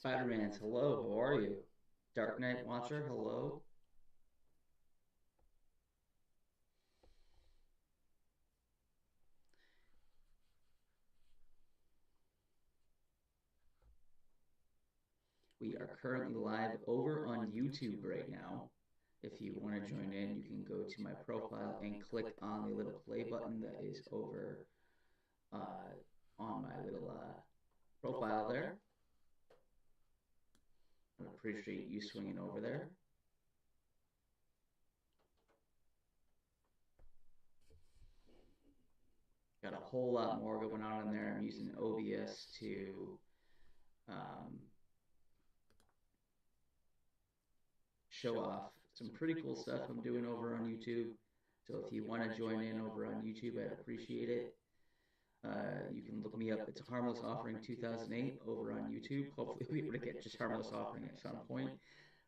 Spider-Man's hello, how are you? Dark Knight Watcher, hello. We are currently live over on YouTube right now. If you want to join in, you can go to my profile and click on the little play button that is over uh, on my little profile there. I would appreciate you swinging over there. Got a whole lot more going on in there. I'm using OBS to um, show off some pretty cool stuff I'm doing over on YouTube. So if you want to join in over on YouTube, I'd appreciate it. You can look me up. It's Harmless Offering 2008 over on YouTube. Hopefully, we'll be able to get just Harmless Offering at some point.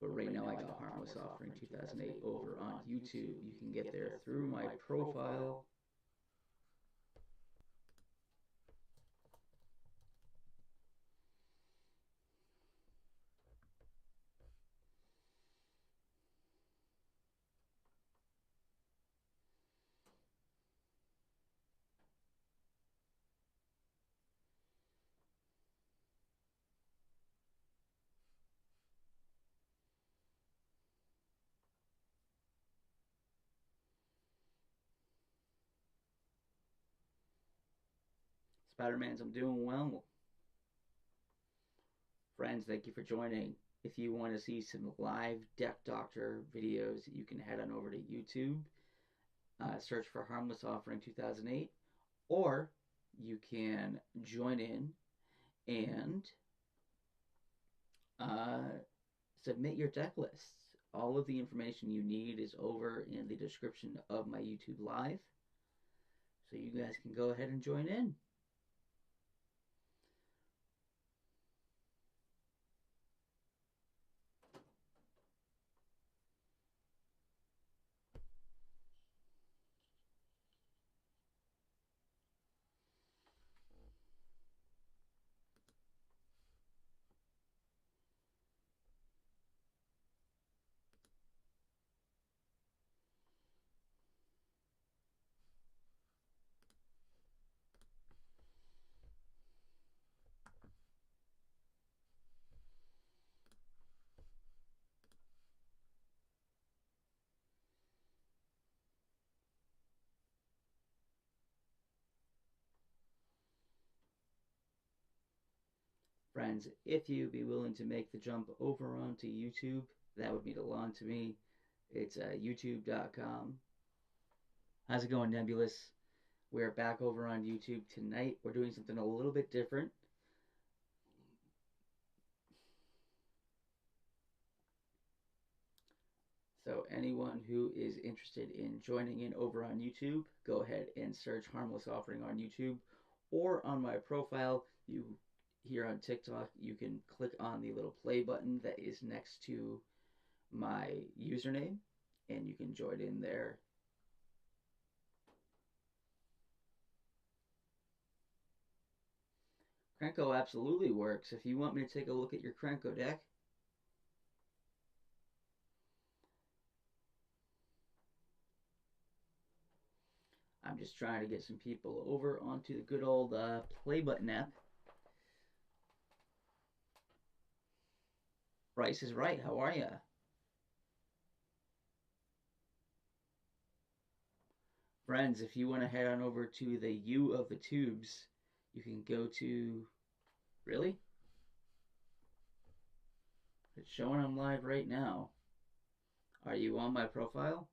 But right now, I got Harmless Offering 2008 over on YouTube. You can get there through my profile. Spider-Man's, I'm doing well. Friends, thank you for joining. If you want to see some live Deck Doctor videos, you can head on over to YouTube, search for Harmless Offering 2008, or you can join in and uh, submit your deck lists. All of the information you need is over in the description of my YouTube Live, so you guys can go ahead and join in. Friends, if you be willing to make the jump over onto YouTube, that would mean a lot to me. It's youtube.com. How's it going, Nebulous? We're back over on YouTube tonight. We're doing something a little bit different. So anyone who is interested in joining in over on YouTube, go ahead and search Harmless Offering on YouTube, or on my profile, you here on TikTok, you can click on the little play button that is next to my username, and you can join in there. Krenko absolutely works. If you want me to take a look at your Krenko deck, I'm just trying to get some people over onto the good old play button app. Bryce is right. How are ya? Friends, if you want to head on over to the U of the Tubes, you can go to. Really? It's showing I'm live right now. Are you on my profile?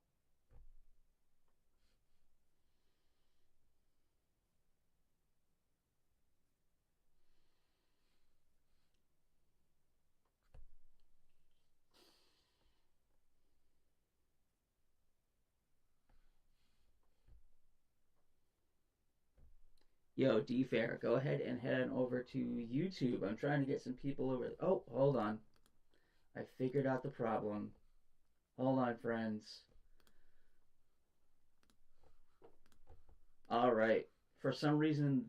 Yo, D-Fair, go ahead and head on over to YouTube. I'm trying to get some people over. Oh, hold on. I figured out the problem. Hold on, friends. All right. For some reason,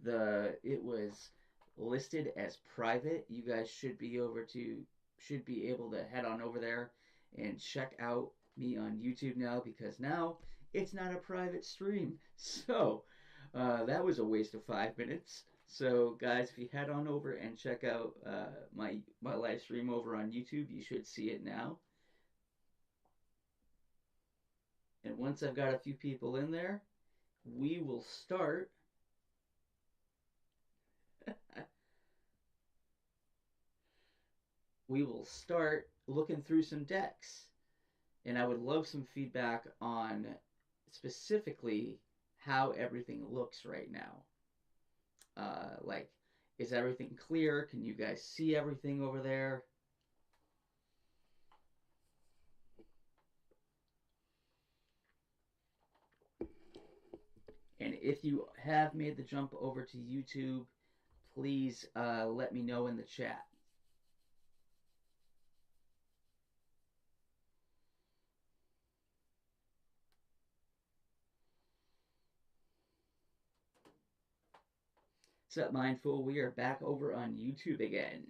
it was listed as private. You guys should be able to head on over there and check out me on YouTube now, because now it's not a private stream. So that was a waste of 5 minutes. So guys, if you head on over and check out my live stream over on YouTube, you should see it now. And once I've got a few people in there, we will start. We will start looking through some decks. And I would love some feedback on specifically how everything looks right now. Like, is everything clear? Can you guys see everything over there? And if you have made the jump over to YouTube, please let me know in the chat. What's up, Mindful? We are back over on YouTube again.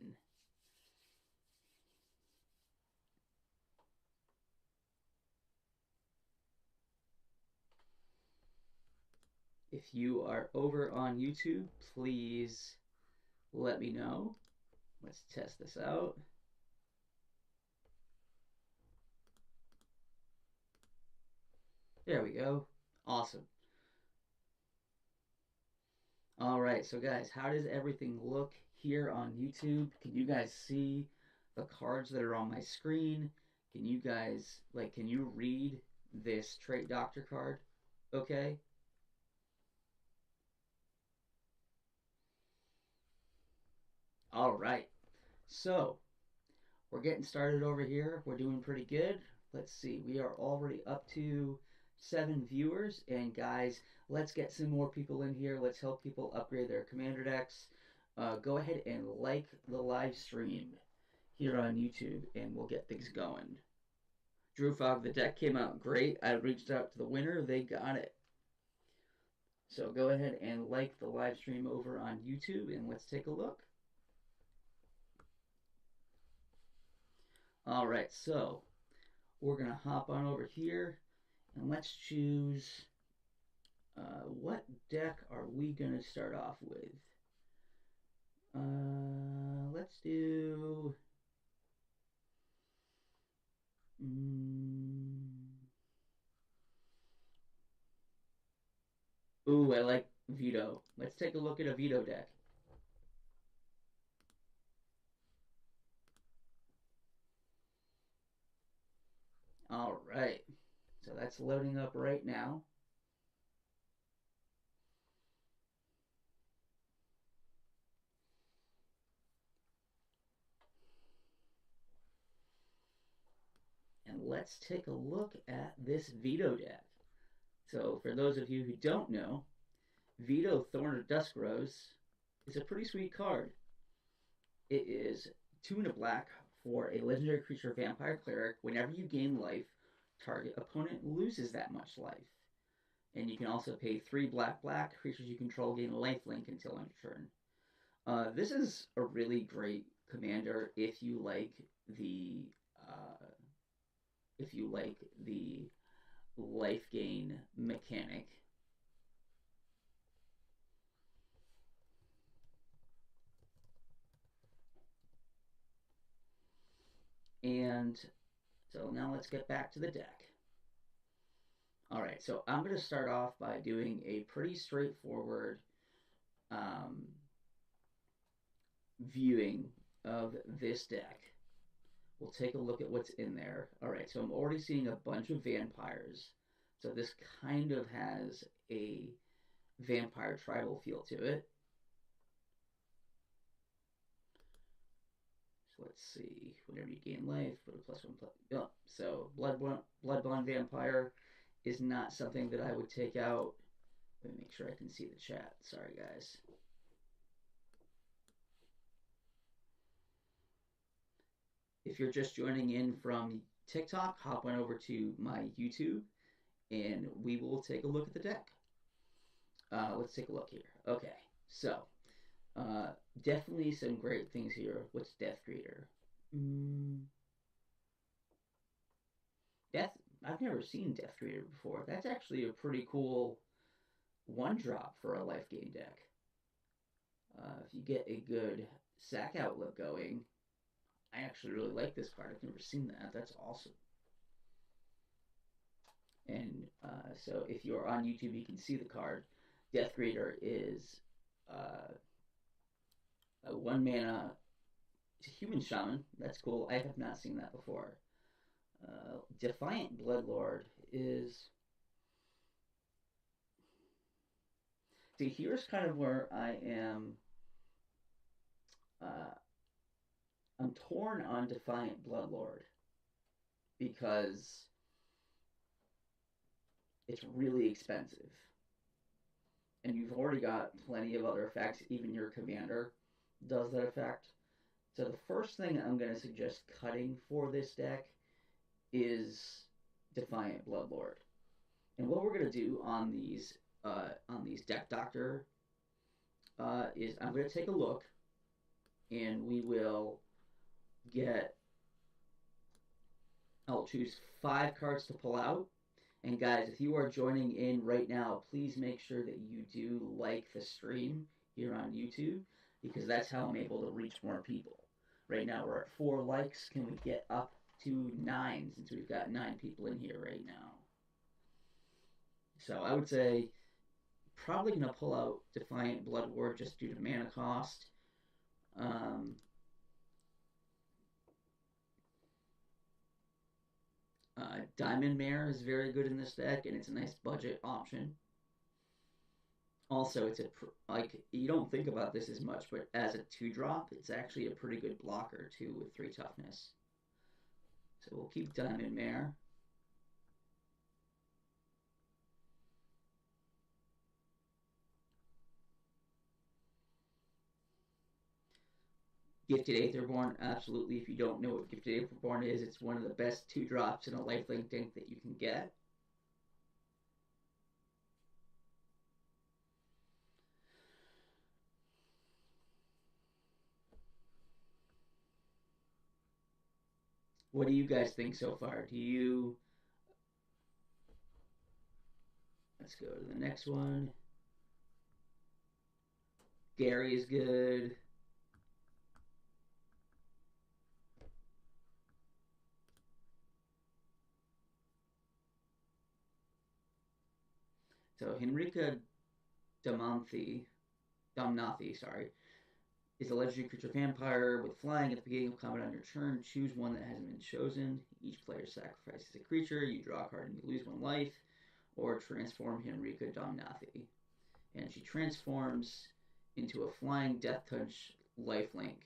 If you are over on YouTube, please let me know. Let's test this out. There we go. Awesome. All right, so guys, how does everything look here on YouTube? Can you guys see the cards that are on my screen? Can you guys, like, can you read this Trait Doctor card? Okay. All right. So, we're getting started over here. We're doing pretty good. Let's see. We are already up to 7 viewers. And guys, let's get some more people in here. Let's help people upgrade their commander decks. Go ahead and like the live stream here on YouTube, and we'll get things going. Drew Fog, the deck came out great. I reached out to the winner. They got it. So go ahead and like the live stream over on YouTube, and let's take a look. All right, so we're going to hop on over here, and let's choose what deck are we going to start off with? Let's do... Ooh, I like Veto. Let's take a look at a Veto deck. All right. So that's loading up right now. And let's take a look at this Veto deck. So for those of you who don't know, Veto Thorn of Duskrose is a pretty sweet card. It is 2 and a black for a legendary creature vampire cleric. Whenever you gain life, target opponent loses that much life. And you can also pay 3 black. Creatures you control gain lifelink until end of turn. This is a really great commander if you like the life gain mechanic. And so now let's get back to the deck. All right, so I'm going to start off by doing a pretty straightforward viewing of this deck. We'll take a look at what's in there. All right, so I'm already seeing a bunch of vampires. So this kind of has a vampire tribal feel to it. So let's see. Whenever you gain life, put a +1 plus. Oh, so Bloodborne Vampire is not something that I would take out. Let me make sure I can see the chat. Sorry, guys. If you're just joining in from TikTok, hop on over to my YouTube, and we will take a look at the deck. Let's take a look here. Okay, so Uh, Definitely some great things here. What's Death Greeter? Mm, Death. I've never seen Death Greeter before. That's actually a pretty cool one drop for a life gain deck. If you get a good sack outlet going, I actually really like this card. I've never seen that. That's awesome. And so if you're on YouTube, you can see the card. Death Greeter is a 1 mana human shaman. That's cool. I have not seen that before. Defiant Bloodlord is. See, here's kind of where I am. Uh, I'm torn on Defiant Bloodlord because it's really expensive. And you've already got plenty of other effects. Even your commander does that effect. So the first thing I'm going to suggest cutting for this deck is Defiant Bloodlord. And what we're going to do on these Deck Doctor is I'm going to take a look, and we will get. I'll choose 5 cards to pull out. And guys, if you are joining in right now, please make sure that you do like the stream here on YouTube, because that's how I'm able to reach more people. Right now we're at 4 likes. Can we get up to 9, since we've got 9 people in here right now? So I would say probably going to pull out Defiant Bloodlord just due to mana cost. Diamond Mare is very good in this deck, and it's a nice budget option. Also, it's like, you don't think about this as much, but as a 2-drop, it's actually a pretty good blocker too with 3 toughness. So we'll keep Diamond Mare. Gifted Aetherborn, absolutely. If you don't know what Gifted Aetherborn is, it's one of the best 2-drops in a lifelink deck that you can get. What do you guys think so far? Let's go to the next one. Gary is good. So Henrika Domnathi, sorry, is a legendary creature vampire with flying. At the beginning of combat on your turn, choose one that hasn't been chosen. Each player sacrifices a creature. You draw a card and you lose 1 life. Or transform Henrika Domnathi. And she transforms into a flying Death Touch lifelink.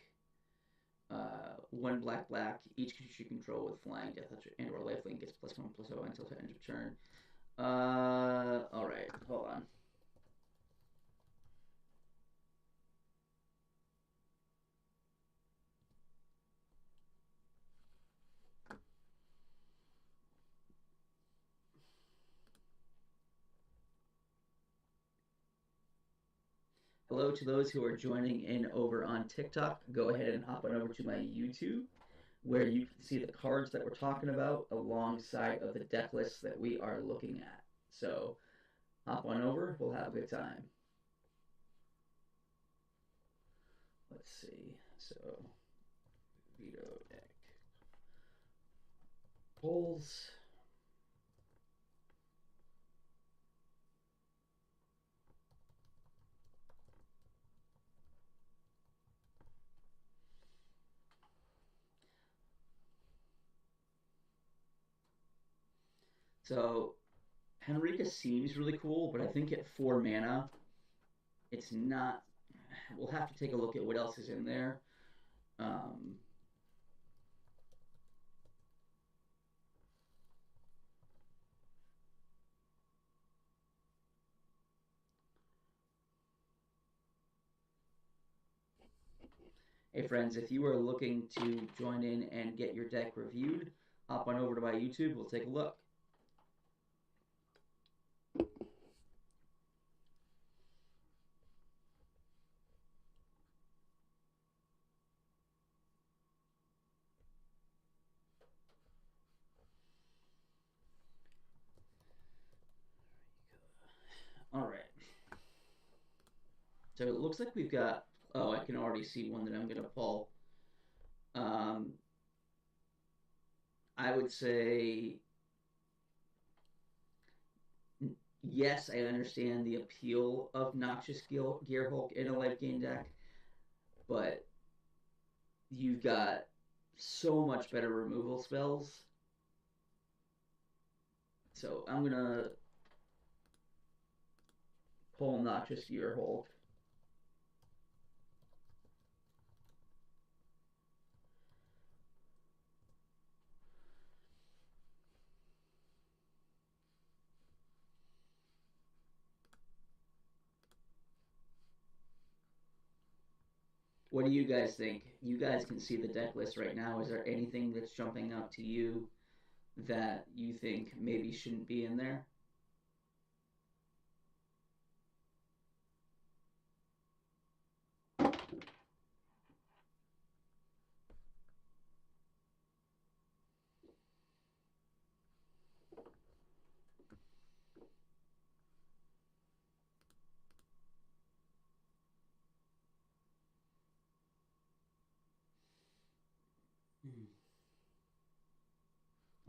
1 black. Each creature you control with flying, Death Touch, and or lifelink gets +1/+0 until the end of turn. Alright, hold on. Hello to those who are joining in over on TikTok. Go ahead and hop on over to my YouTube, where you can see the cards that we're talking about alongside of the deck lists that we are looking at. So hop on over. We'll have a good time. Let's see. So veto deck polls. So Henrika seems really cool, but I think at 4 mana, it's not. We'll have to take a look at what else is in there. Hey friends, if you are looking to join in and get your deck reviewed, hop on over to my YouTube. We'll take a look. So it looks like we've got, oh, I can already see one that I'm going to pull. Um, I would say, yes, I understand the appeal of Noxious Gearhulk in a life gain deck, but you've got so much better removal spells. So I'm going to pull Noxious Gearhulk. What do you guys think? You guys can see the deck list right now. Is there anything that's jumping out to you that you think maybe shouldn't be in there?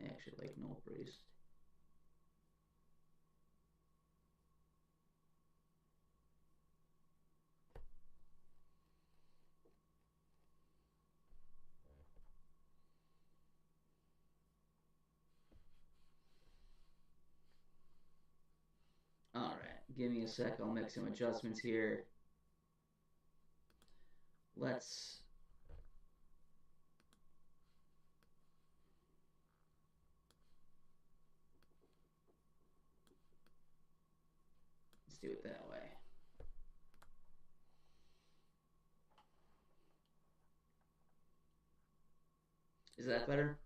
I actually like Null Priest. All right, give me a sec. I'll make some adjustments here. Let's do it that way. Is that better?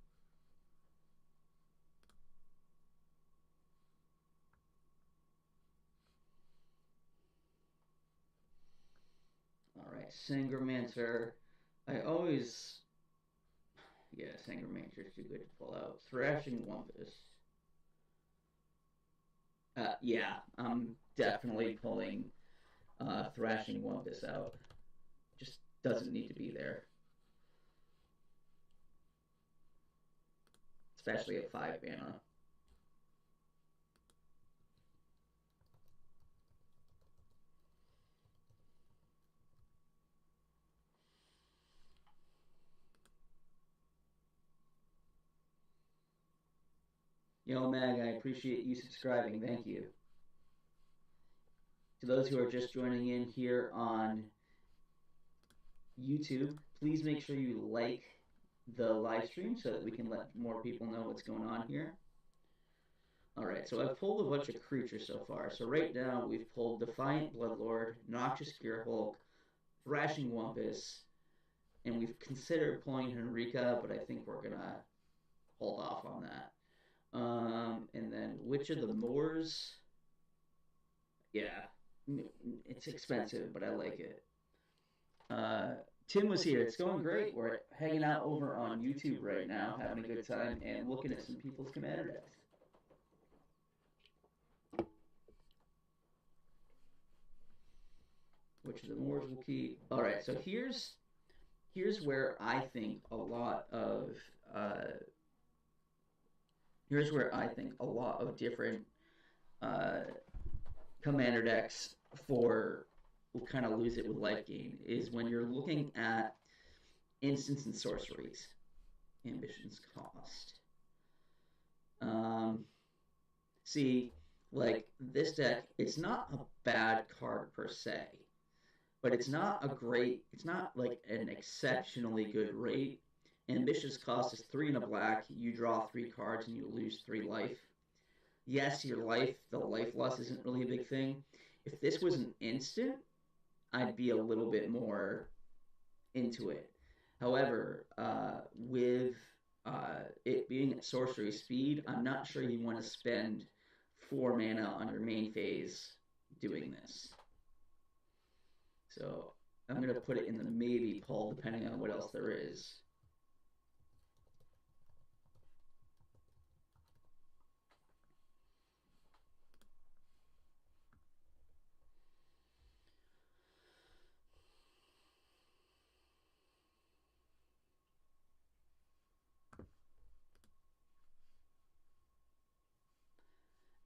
All right, Sangromancer. I always, yeah, Sangromancer's too good to pull out. Thrashing Wumpus. Yeah, I'm definitely pulling Thrashing Wumpus out. Just doesn't need to be there. Especially at 5 mana. Yo, Mag, I appreciate you subscribing. Thank you. To those who are just joining in here on YouTube, please make sure you like the live stream so that we can let more people know what's going on here. All right, so I've pulled a bunch of creatures so far. So right now we've pulled Defiant Bloodlord, Noxious Gearhulk, Thrashing Wumpus, and we've considered pulling Henrika, but I think we're gonna hold off on that. And then Witch of the Moors. Yeah, it's expensive, but I like it. Tim was here. It's going great. We're hanging out over on YouTube right now, having a good time, and looking at some people's commander decks. Which of the Moors will keep? All right, so here's where I think a lot of different commander decks for will kind of lose it with life gain is when you're looking at instants and sorceries. Ambition's cost. See, like this deck, it's not a bad card per se, but it's not like an exceptionally good rate. Ambitious cost is 3 and a black. You draw 3 cards and you lose 3 life. Yes, the life loss isn't really a big thing. If this was an instant, I'd be a little bit more into it. However, with it being at sorcery speed, I'm not sure you want to spend 4 mana on your main phase doing this. So I'm going to put it in the maybe pull depending on what else there is.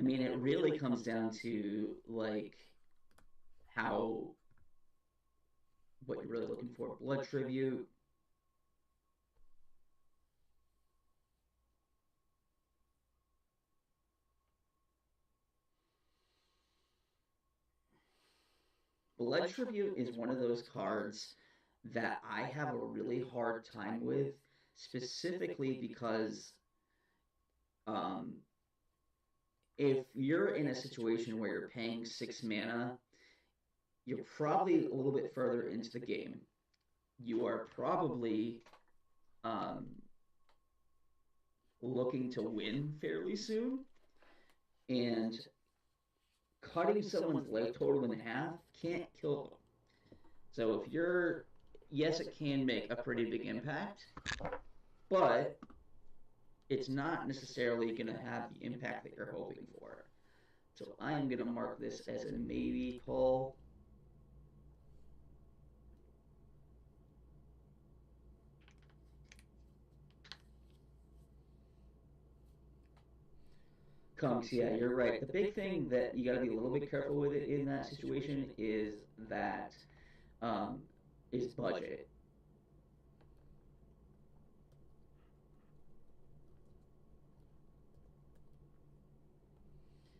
mean, it really comes down to like how what you're really looking for. Blood Tribute. Blood Tribute is one of those cards that I have a really hard time with, specifically because um, if you're in a situation where you're paying 6 mana, you're probably a little bit further into the game. You are probably um, looking to win fairly soon, and cutting someone's life total in half can't kill them. So if you're, yes, it can make a pretty big impact, but it's not necessarily going to have the impact that you're hoping for. So I am going to mark this as a maybe pull. Conks, yeah, you're right. The big thing that you got to be a little bit careful with it in that situation that um, is budget.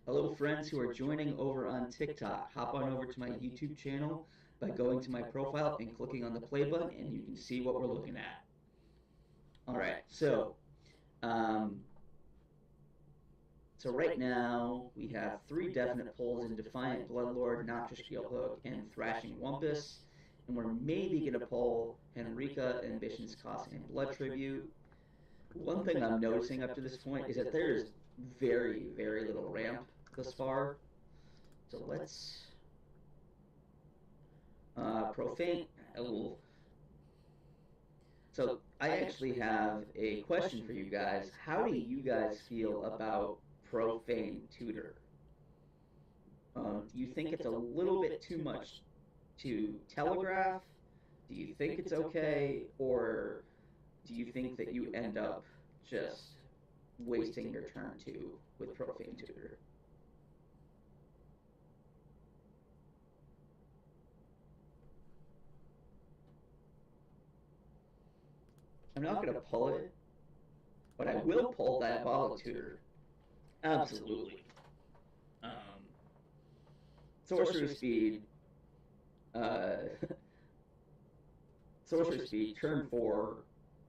Hello, friends who are joining over on TikTok. Hop on over to my YouTube channel by going to my profile and clicking on the play button, and you can see what we're looking at. All right, so right now we have 3 definite pulls in Defiant Bloodlord, Noxious Steelhook, and Thrashing Wumpus, and we're maybe going to pull Henrika, Ambition's Cost, and Blood Tribute. One thing I'm noticing up to this point is that there's very, very little ramp thus far. So let's Profane. So I actually have a question for you guys. How do you guys feel about Profane Tutor? Do you think it's a little bit too much to telegraph? Do you think it's okay? Or do you think that you end up just wasting your turn 2 with Profane Tutor? I'm not going to pull it, but I will pull Diabolic Tutor. Absolutely. Sorcery Speed. Sorcery Speed, turn 4,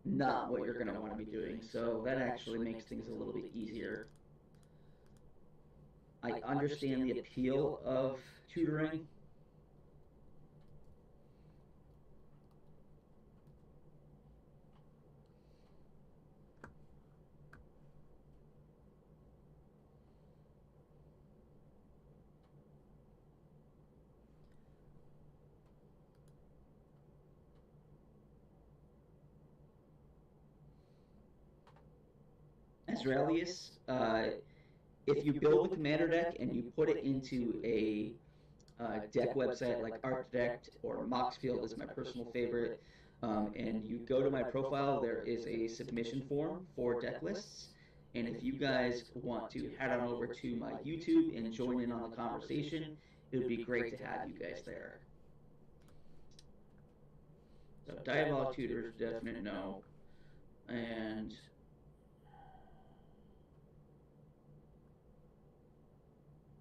not what you're going to want to be doing. So that actually makes things a little bit easier. I understand the appeal of tutoring. Azraelius, if you build the commander deck and you put it into a deck website like ArtDeck or Moxfield is my personal favorite, and you go to my profile, there is a submission form for deck lists. And if you guys want to head on over to my YouTube and join in on the conversation, it would be great to have you guys there. So Diabolic Tutor is definite no. And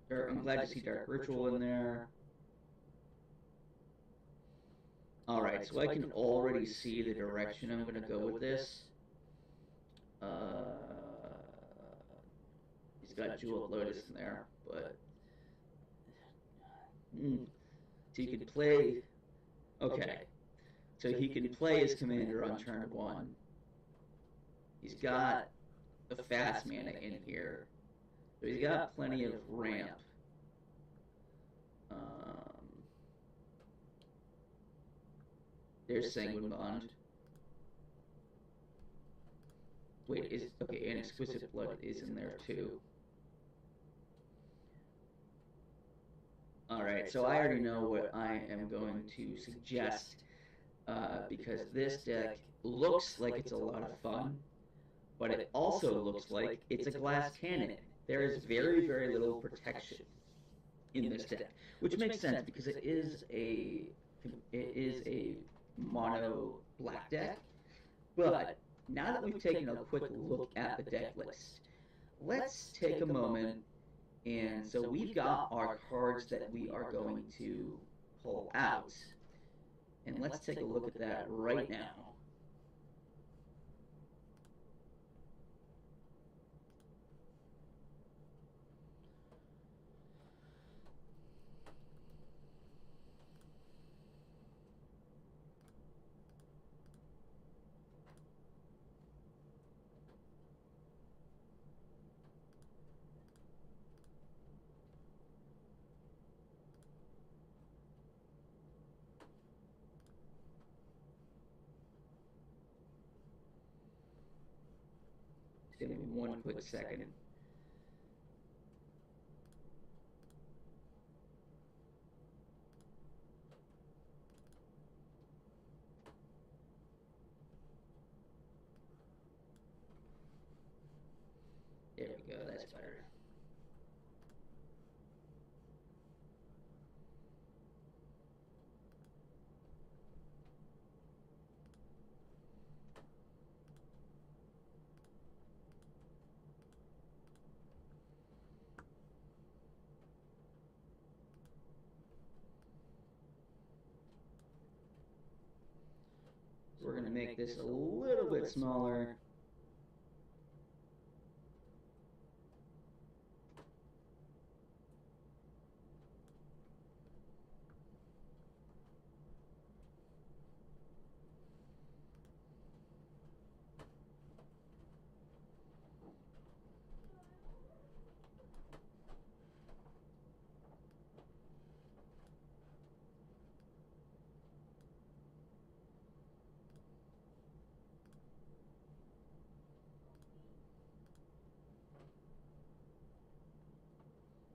I'm glad to see Dark Ritual in there. Alright, so I can already see the direction I'm going to go with this. He's got Jewel Lotus in there, but... So you can play... Okay. So he can play his commander on turn 1. He's got the fast mana in here. So he's got plenty of ramp. There's Sanguine Bond. Wait, okay, and Exquisite Blood is in there too. Alright, so I already know what I am going to suggest, because this deck looks like it's a lot of fun, but it also looks like it's a glass cannon. there is very, very little protection in this deck, which makes sense because it is a mono black deck. But now that we've taken a quick look at the deck list, let's take a moment. And so we've got our cards that we are going to pull out. And let's take a look at that right now. Give me one quick second. There we go, that's better. We're going to make this a little bit smaller.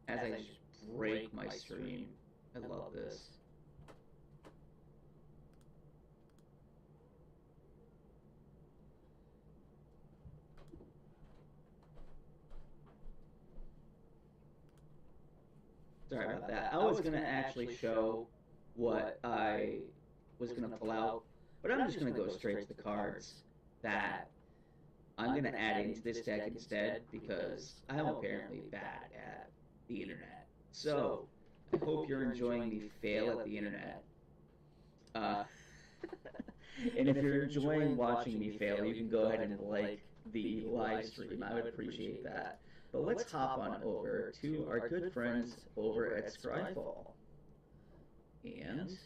As I just break my stream. I love this. Sorry about that. I was going to actually show what I was going to pull out, but I'm just going to go straight to the cards that I'm going to add into this deck instead because I'm apparently bad at the internet. So, I hope you're enjoying the fail at the internet. And if you're enjoying watching me fail, you can go ahead and like the live stream. I would appreciate that. But let's hop on over to our good friends over at Scryfall. And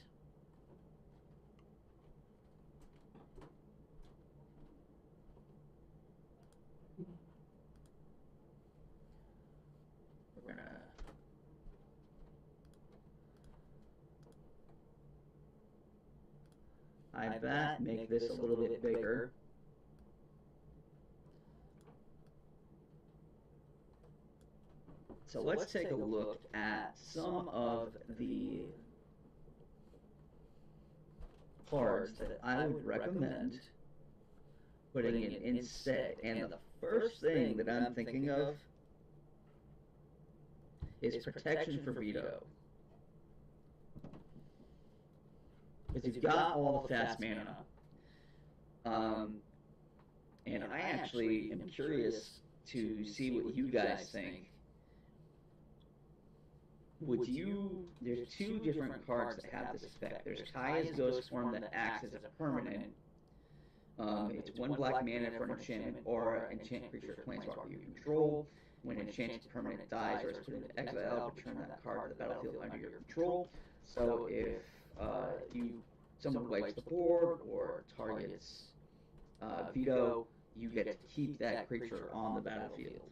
we're gonna hide that, make this a little bit bigger. So let's take a look at some of the cards that I would recommend putting in instead. And the first thing that I'm thinking of is Protection for Veto. Because you've got all the fast mana. And I actually am curious to see what you guys think. There's two different cards that have this effect. There's Kaya's Ghost Form that acts as a permanent. It's 1 black mana for an enchantment or enchant creature or planeswalker you control. When an enchanted permanent dies or is put into exile, return that card to the battlefield under your control. So if someone wipes the board or targets veto, you get to keep that creature on the battlefield.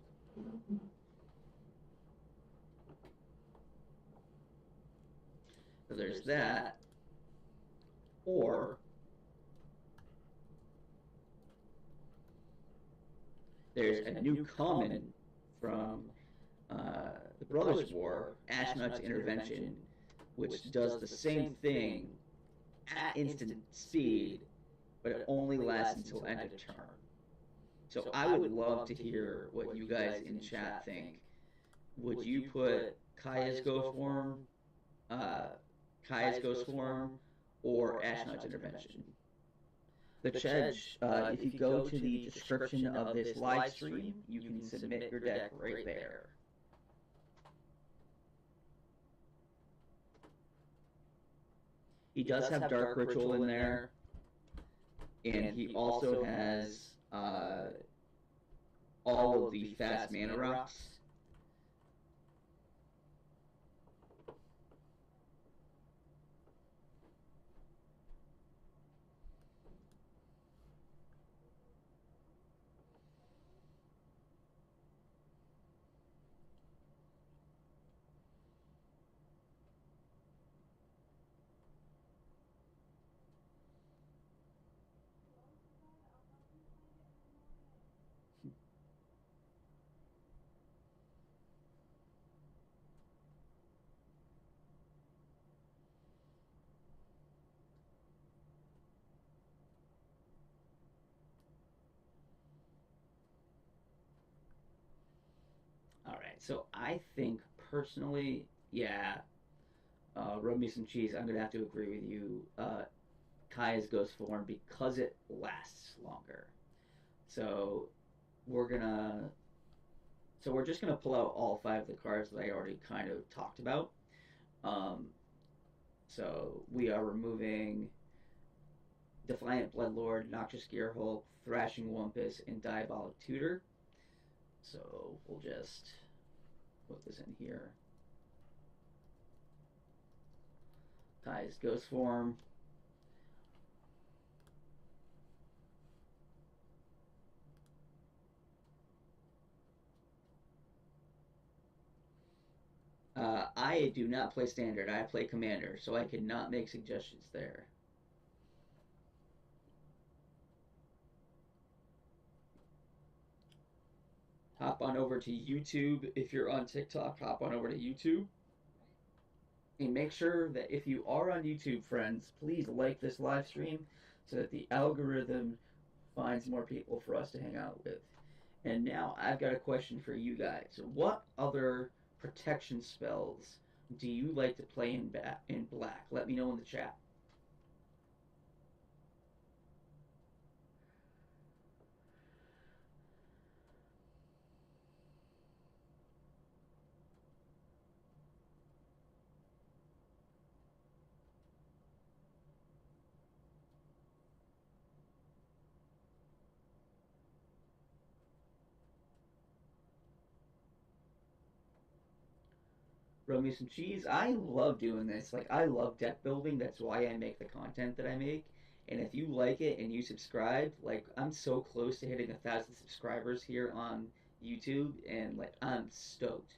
So there's that. Or there's a new common from the Brothers' War, Ashnod's Intervention, which does the same thing at instant speed, but it only lasts until end of turn. So I would love to hear what you guys in chat think would you put Kaya's Ghost Form, uh, Kaya's Ghost Form, or Ashnod's Intervention? The Chedge, if you go to the description of this live stream, you can submit your deck right there. He does have Dark Ritual in there, and he also has all of the fast mana rocks. All right, so I think personally, yeah, rub me some cheese. I'm gonna have to agree with you. Kaya's Ghost Form because it lasts longer. So we're gonna, so we're just gonna pull out all 5 of the cards that I already kind of talked about. Um, so we are removing Defiant Bloodlord, Noxious Gearhulk, Thrashing Wumpus, and Diabolic Tutor. So we'll just put this in here. Kaya's Ghost Form. I do not play Standard. I play Commander, so I cannot make suggestions there. Hop on over to YouTube. If you're on TikTok, hop on over to YouTube. And make sure that if you are on YouTube, friends, please like this live stream so that the algorithm finds more people for us to hang out with. And now I've got a question for you guys. What other protection spells do you like to play in black? Let me know in the chat. Rub me some cheese. I love doing this. Like, I love deck building. That's why I make the content that I make. And if you like it and you subscribe, like, I'm so close to hitting 1,000 subscribers here on YouTube, and like, I'm stoked.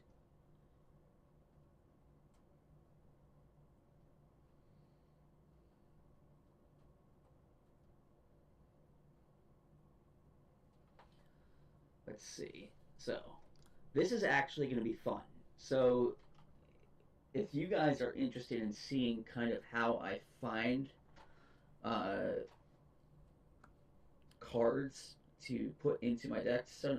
Let's see. So, this is actually going to be fun. So, if you guys are interested in seeing kind of how I find uh, cards to put into my deck, so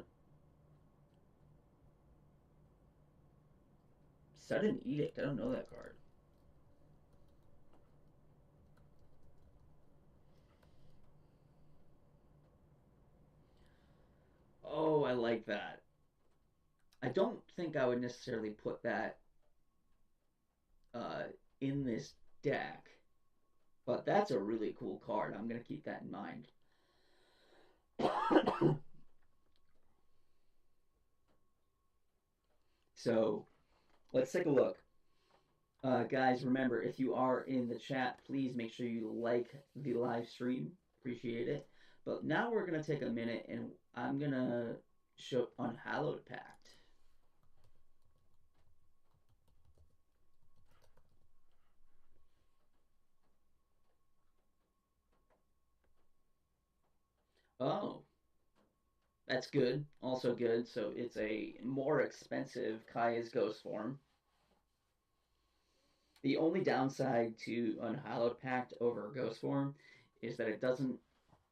Sudden Edict. I don't know that card. Oh, I like that. I don't think I would necessarily put that uh, in this deck, but that's a really cool card. I'm gonna keep that in mind. So let's take a look. Guys, remember, if you are in the chat, please make sure you like the live stream. Appreciate it. But now we're going to take a minute and I'm going to show Unhallowed Pact. Oh, that's good. Also good. So it's a more expensive Kaya's Ghost Form. The only downside to Unhallowed Pact over Ghost Form is that it doesn't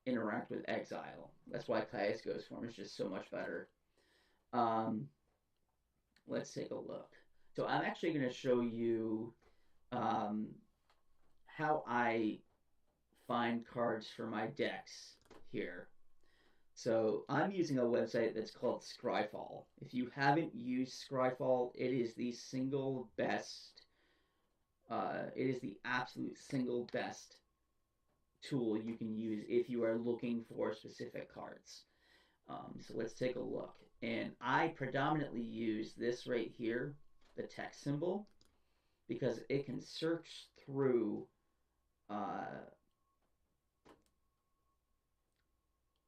interact with Exile. That's why Kaya's Ghost Form is just so much better. Um, Let's take a look. So I'm actually going to show you um, how I find cards for my decks here. So I'm using a website that's called Scryfall. If you haven't used Scryfall, it is the single best. It is the absolute single best tool you can use if you are looking for specific cards. So let's take a look. And I predominantly use this right here, the text symbol, because it can search through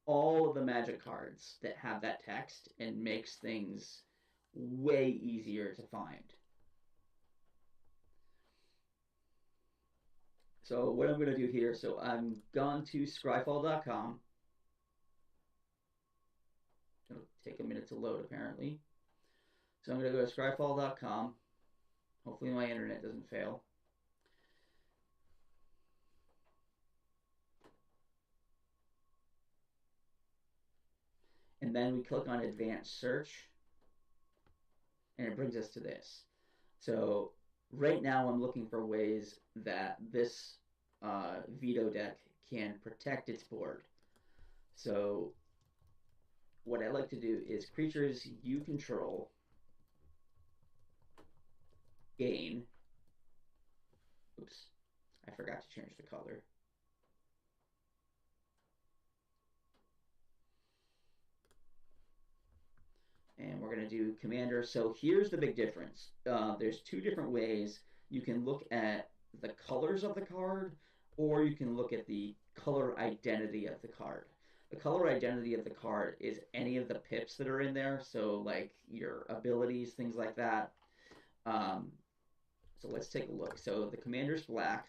all of the Magic cards that have that text and makes things way easier to find. So what I'm going to do here, so I'm gone to scryfall.com. It'll take a minute to load apparently. So I'm going to go to scryfall.com. Hopefully my internet doesn't fail. And then we click on advanced search and it brings us to this. So right now I'm looking for ways that this veto deck can protect its board. So what I like to do is creatures you control gain. Oops, I forgot to change the color. And we're going to do commander. So here's the big difference. There's two different ways you can look at the colors of the card, or you can look at the color identity of the card. The color identity of the card is any of the pips that are in there, so like your abilities, things like that. So let's take a look. So the commander's black.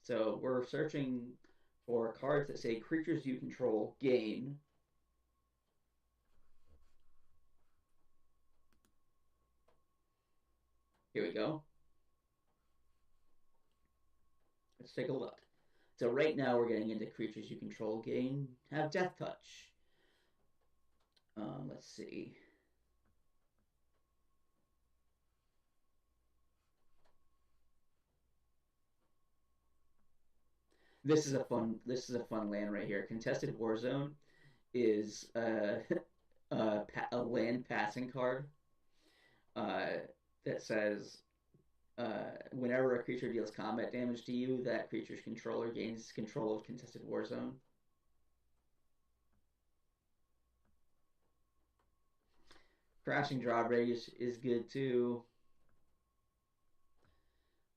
So we're searching for cards that say creatures you control gain. Here we go. Let's take a look. So right now we're getting into creatures you control gain have death touch. Let's see. This is a fun land right here. Contested Warzone is a land passing card that says whenever a creature deals combat damage to you, that creature's controller gains control of Contested Warzone. Crashing Drawbridge is good too.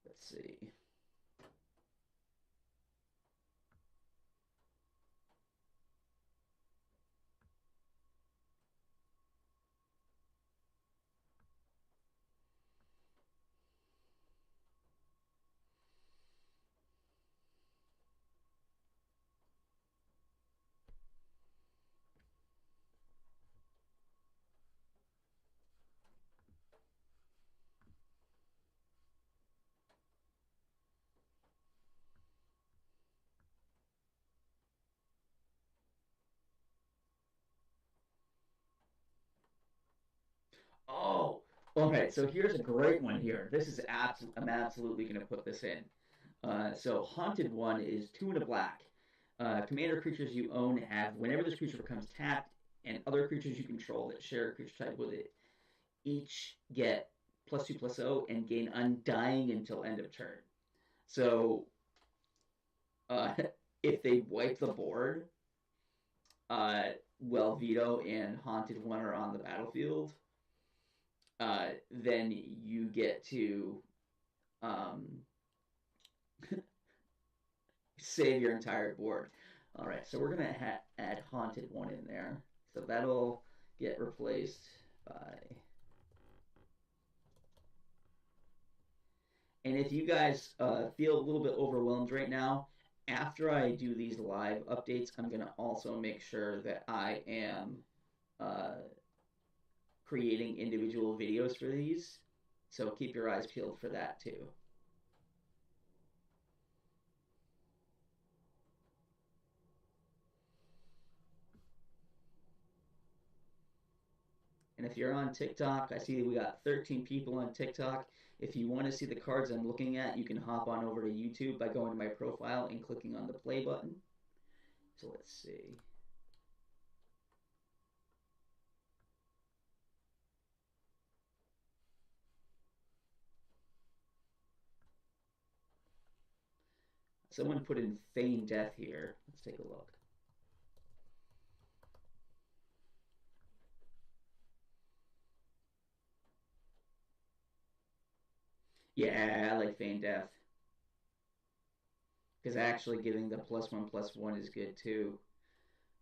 Let's see. Oh, okay. So here's a great one here. This is I'm absolutely going to put this in. So Haunted One is 2 and a black. Commander creatures you own have whenever this creature becomes tapped, and other creatures you control that share a creature type with it each get +2/+0 and gain Undying until end of turn. So uh, if they wipe the board, well, Veto and Haunted One are on the battlefield. Then you get to save your entire board. All right, so we're going to add Haunted One in there. So that'll get replaced by... And if you guys feel a little bit overwhelmed right now, after I do these live updates, I'm going to also make sure that I am creating individual videos for these. So keep your eyes peeled for that too. And if you're on TikTok, I see we got 13 people on TikTok. If you want to see the cards I'm looking at, you can hop on over to YouTube by going to my profile and clicking on the play button. So let's see. Someone put in Feign Death here. Let's take a look. Yeah, I like Feign Death. Because actually giving the +1/+1 is good too.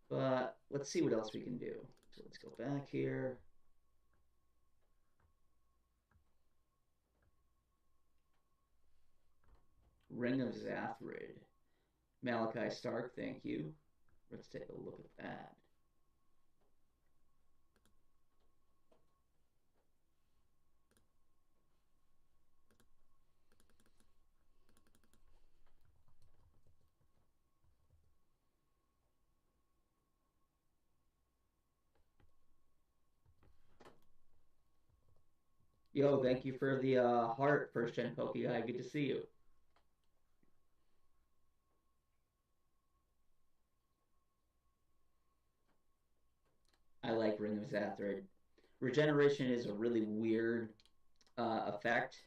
But let's see what else we can do. So let's go back here. Ring of Zathrid. Malachi Stark, thank you. Let's take a look at that. Yo, thank you for the heart, first gen Pokeguy. Good to see you. I like Ring of Zathrid. Regeneration is a really weird effect,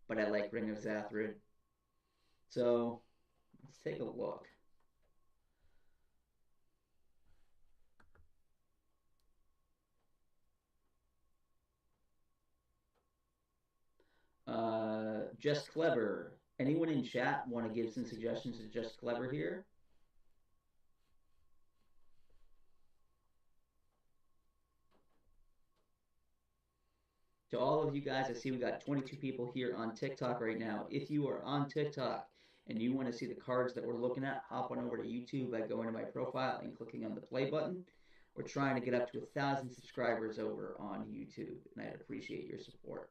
but I like Ring of Zathrid. So let's take a look. Just Clever. Anyone in chat want to give some suggestions to Just Clever here? To all of you guys, I see we got 22 people here on TikTok right now. If you are on TikTok and you want to see the cards that we're looking at, hop on over to YouTube by going to my profile and clicking on the play button. We're trying to get up to 1,000 subscribers over on YouTube, and I'd appreciate your support.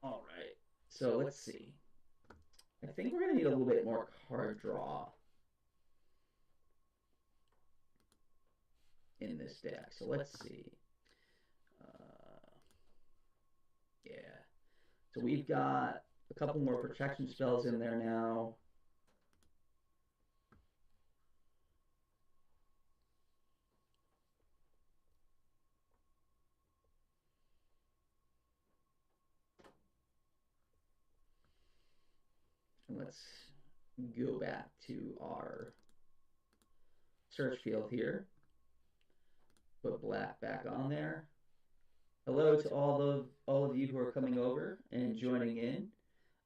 All right, so let's see. I think we're going to need a little bit more card draw in this deck. So let's see. Yeah. So we've got a couple more protection spells in there now. Let's go back to our search field here. Put black back on there. Hello to all of you who are coming over and joining in.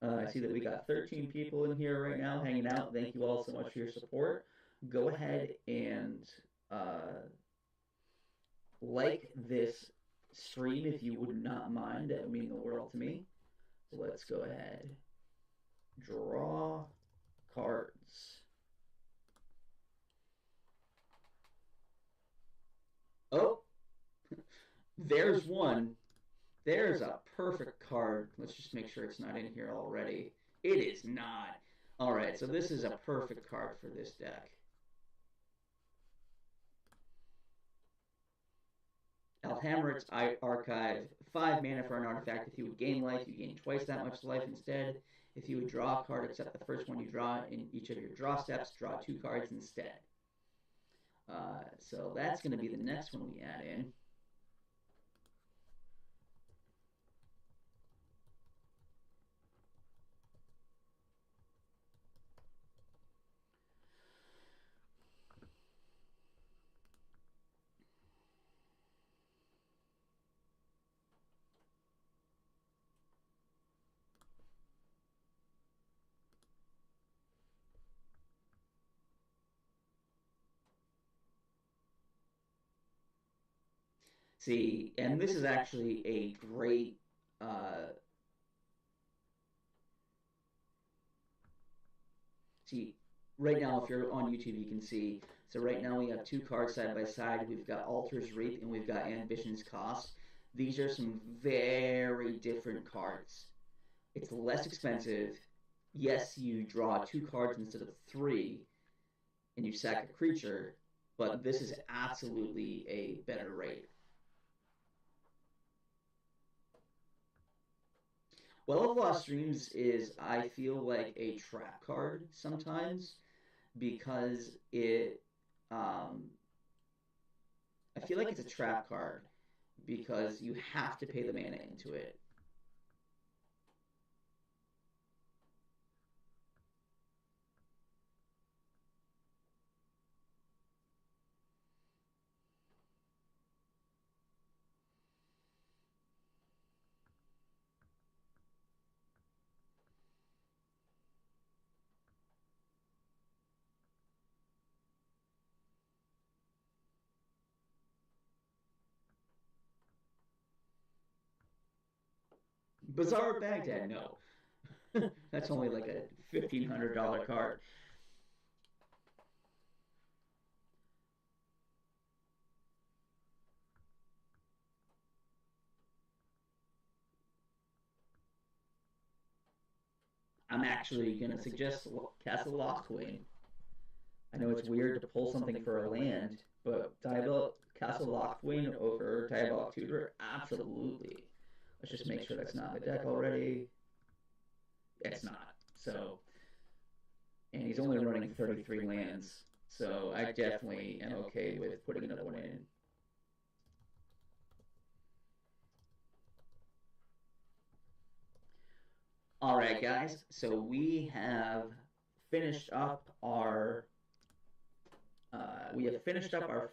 I see that we got 13 people in here right now hanging out. Thank you all so much for your support. Go ahead and like this stream if you would not mind. That would mean the world to me. So let's go ahead. Draw cards. Oh, there's one. There's a perfect card. Let's just make sure it's not in here already. It is not. All right, so this is a perfect card for this deck. Alhammar's Archive. 5 mana for an artifact. If you would gain life, you gain twice that much life instead. If you would draw a card, except the first one you draw in each of your draw steps, draw 2 cards instead. So that's going to be the next one we add in. See, and this is actually a great see, right now if you're on YouTube you can see, so right now we have 2 cards side by side. We've got Altar's Reap and we've got Ambition's Cost. These are some very different cards. It's less expensive. Yes, you draw 2 cards instead of 3 and you sack a creature, but this is absolutely a better rate. Well of Lost Dreams is, I feel like, a trap card sometimes because um, I feel like it's a trap card because you have to pay the mana into it. Bazaar of Baghdad, no. That's only like a $1,500 card. I'm actually going to suggest Castle Locthwain. I know it's weird to pull something for a land, but Castle Locthwain over Diabolic Tutor, absolutely. Let's just make sure that's not in the deck already. It's not. So, and he's only running 33 lands, so I definitely am okay with putting another one in. All right, guys. So we have finished up our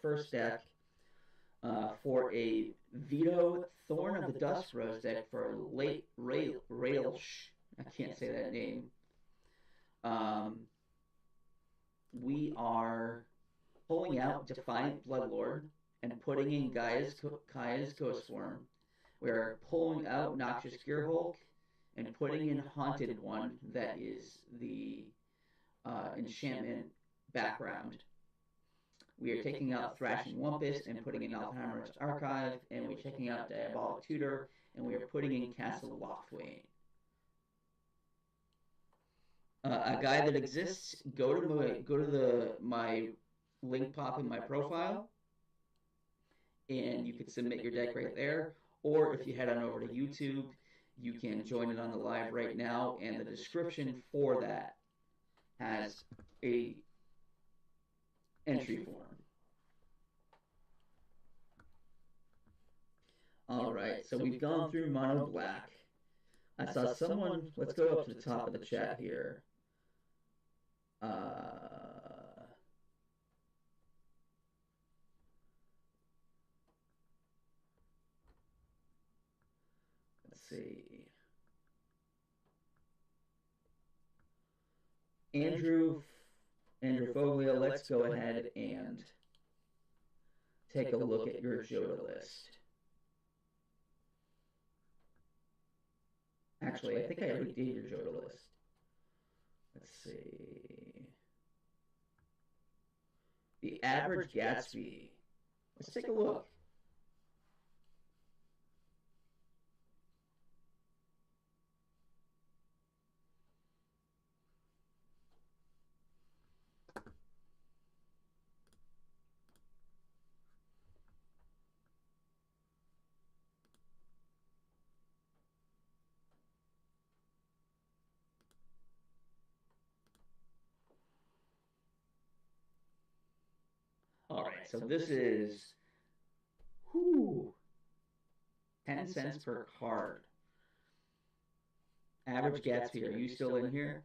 first deck for a Vito Thorn of the Dust Rose deck for late Railsh. I can't say that name. We are pulling out Defiant Bloodlord and putting in Kaya's Ghostform. We're pulling out Noxious Gearhulk and putting in Haunted One that is the enchantment background. We are taking out Thrashing Wumpus and putting in Alzheimer's Archive, and we're checking out Diabolic Tutor, and we are putting in Castle Locthwain. A guy that exists, go to my link pop in my profile, and you can submit your deck right there. Or if you head on over to YouTube, you can join it on the live right now, and the description for that has a entry form. All right, so we've gone through Mono Black. I saw someone, let's go up to the top of the chat here. Let's see. Andrew Foglia, let's go ahead and take a look at your Joda list. Actually, I think I already did your Joda list. Let's see. The average Gatsby. Let's take a look. All right, so this is 10 cents per card. Average Gatsby, are you still in here?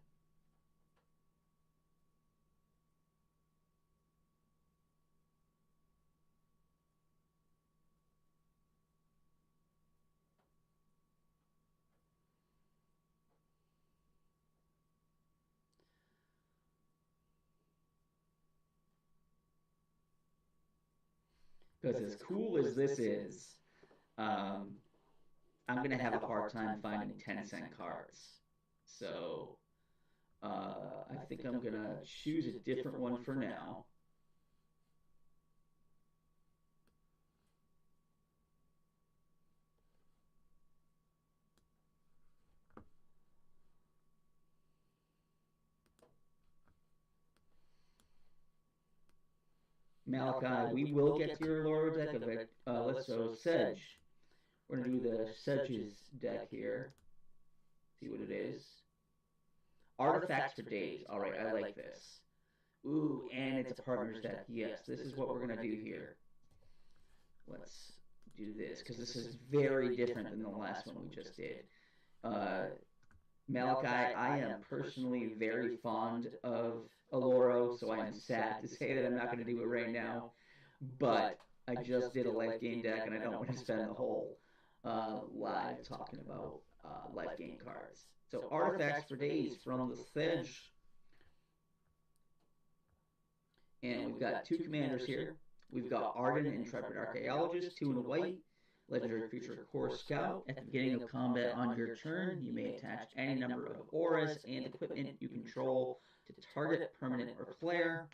Because as cool as this is, I'm going to have a hard time finding 10-cent cards. So I think I'm going to choose a different one for now. Malachi, we will get to your Loro deck of it. Let's go Sedge. We're going to do the Sedge's deck here. See what it is. Artifacts for days. All right, I like this. Ooh, and it's a partner's deck. Yes, this is what we're going to do here. Let's do this, because this is very different than the last one we just did. Malachi, I am personally very fond of Oloro, so I am sad to say that I'm not going to do it right now. But I just did a life game deck, and I don't want to spend the whole live talking about life game cards. So artifacts for days from the Sedge. And we've got two commanders here. We've got Arden, Intrepid Archaeologist, 2 in a white. Legendary creature, Core Scout. At the beginning of combat on your turn, you may attach any number of auras and equipment you control to target permanent or player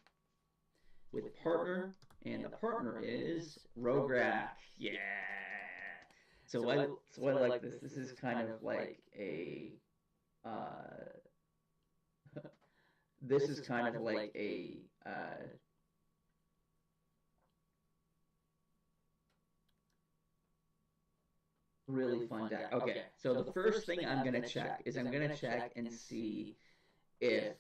with partner, and the partner is Rograk. Yeah. So I like this. This is kind of like a this is kind of like a really fun deck. Okay, so the first thing I'm going to check is I'm going to check and see if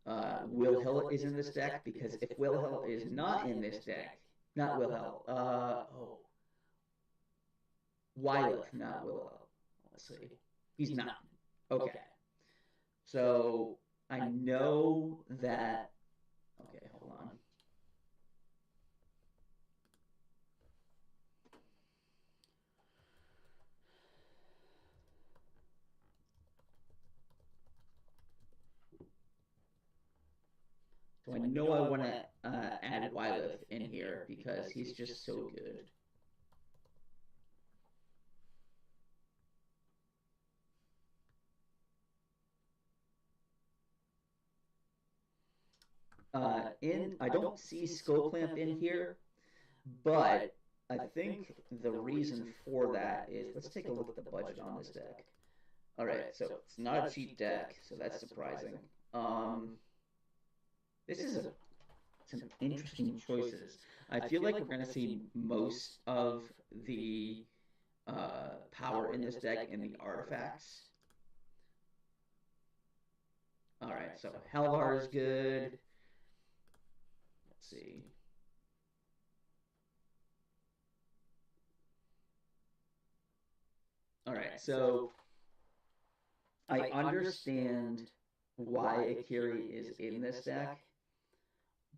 Will-Hill is in this deck, because if Will-Hill is not in this deck, not Will-Hill, Wyleth, not Will-Hill. Let's see. He's not. Okay. So I know that. Okay, hold on. So I know I want to add Wyleth in here because he's just so good. I don't see Skull Clamp in here, but I think the reason for that is, let's take a look at the budget on this deck. All right, so it's not a cheap deck, so that's surprising. This is some interesting choices. I feel like we're going to see most of the power in this deck in the artifacts. All right, so Helvar is good. Let's see. All right, so I understand why Akiri is in this deck.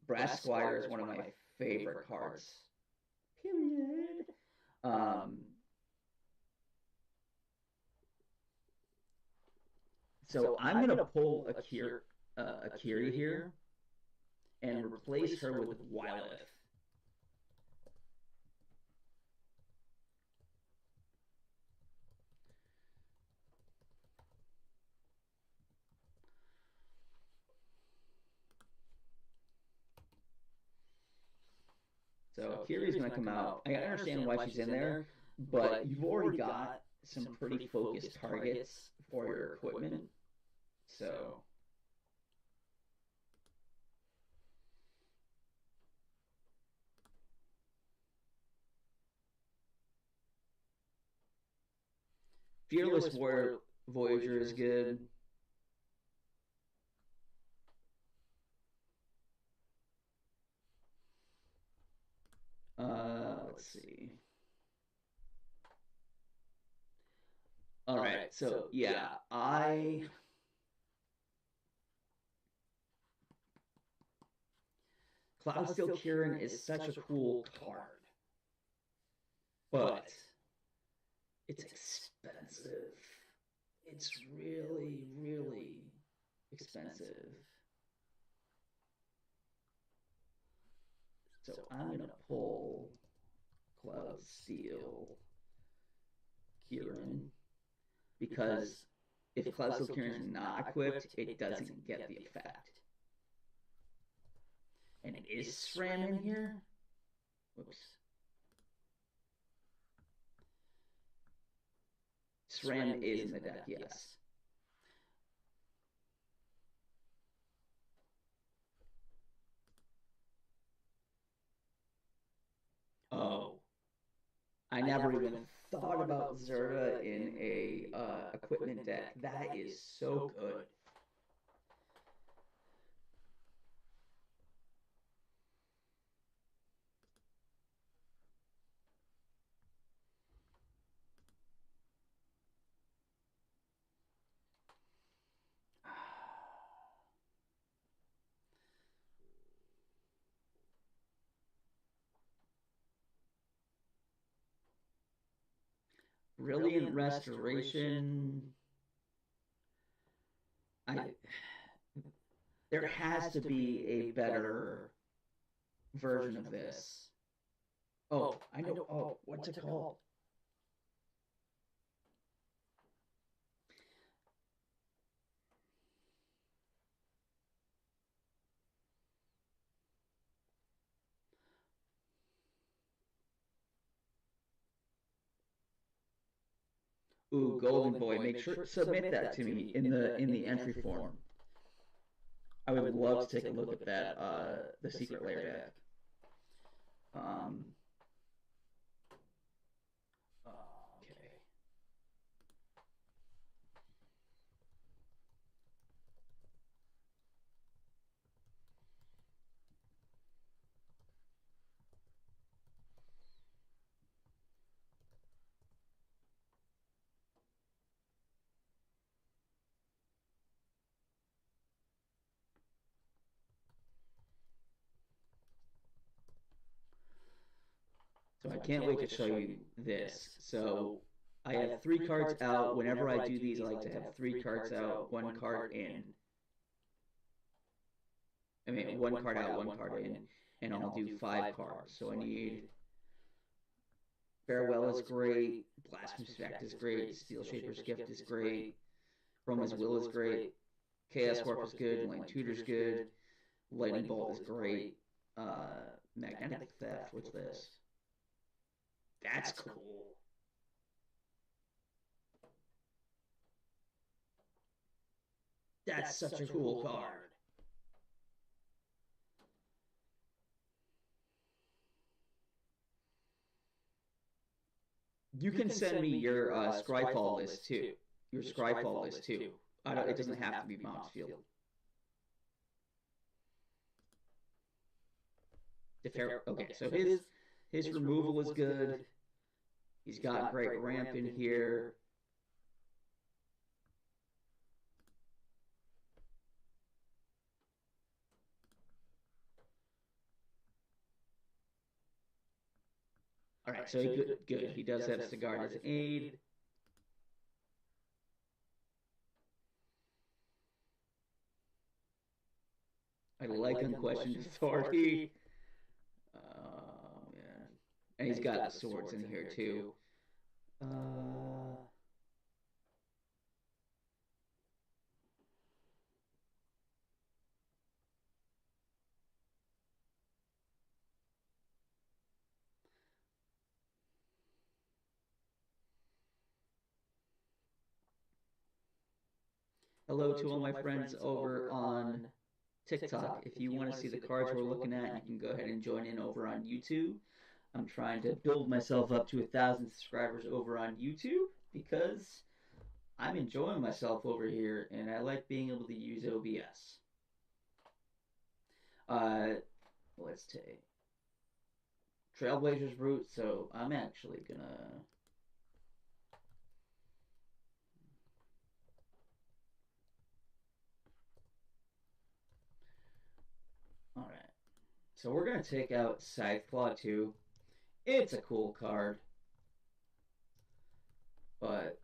Brass Squire is one of my favorite cards. Period. So I'm going to pull Akiri here and replace her with Wyleth. So Akiri's going to come out. I understand why she's in there, but you've already got some pretty focused targets for your equipment. So Fearless Voyager is good. Let's see. All right, so yeah, Cloudsteel Kirin is such a cool card, but it's expensive. It's really, really expensive. So I'm going to pull Cloudsteel Kirin, because if Cloudsteel Kirin is not equipped, it doesn't get the effect. And it is SRAM in here. Whoops. SRAM is in the deck, yes. Oh. I never even thought about Zerta in a equipment deck. That is so good. Brilliant Restoration. There has to be a better version of this. Oh, I know. Oh, what's it called? Ooh, Golden Boy. Make sure submit that to me in the entry form. I would love to take a look at that the Secret Lair deck. Okay. So I can't wait to show you this. So I have 3 cards out. Whenever I do these, I like to have 3 cards out, 1 card in. I mean, 1 card out, 1 card in, and I'll do 5 cards. So I need Farewell is great, Blasphemous Pact is great, Steel Shaper's Gift is great, Roma's Will is great, Chaos Warp is good, Lane Tutor's good, Lightning Bolt is great, Magnetic Theft, what's this? That's cool. That's such a cool card. You can send me your Scryfall list too. Your Scryfall list too. It doesn't have to be Mountsfield. Okay, so his removal is good. He's got great ramp in here. All right, so good. He does have Sigard as aid. I like Unquestioned Authority. Man. And he's got the swords in here too. Hello to all my friends over on TikTok. If you want to see the cards we're looking at, you can go ahead and join in over on YouTube. I'm trying to build myself up to 1,000 subscribers over on YouTube because I'm enjoying myself over here and I like being able to use OBS. Let's take Trailblazers route, so I'm actually gonna Alright. So we're gonna take out Scytheclaw too. It's a cool card. But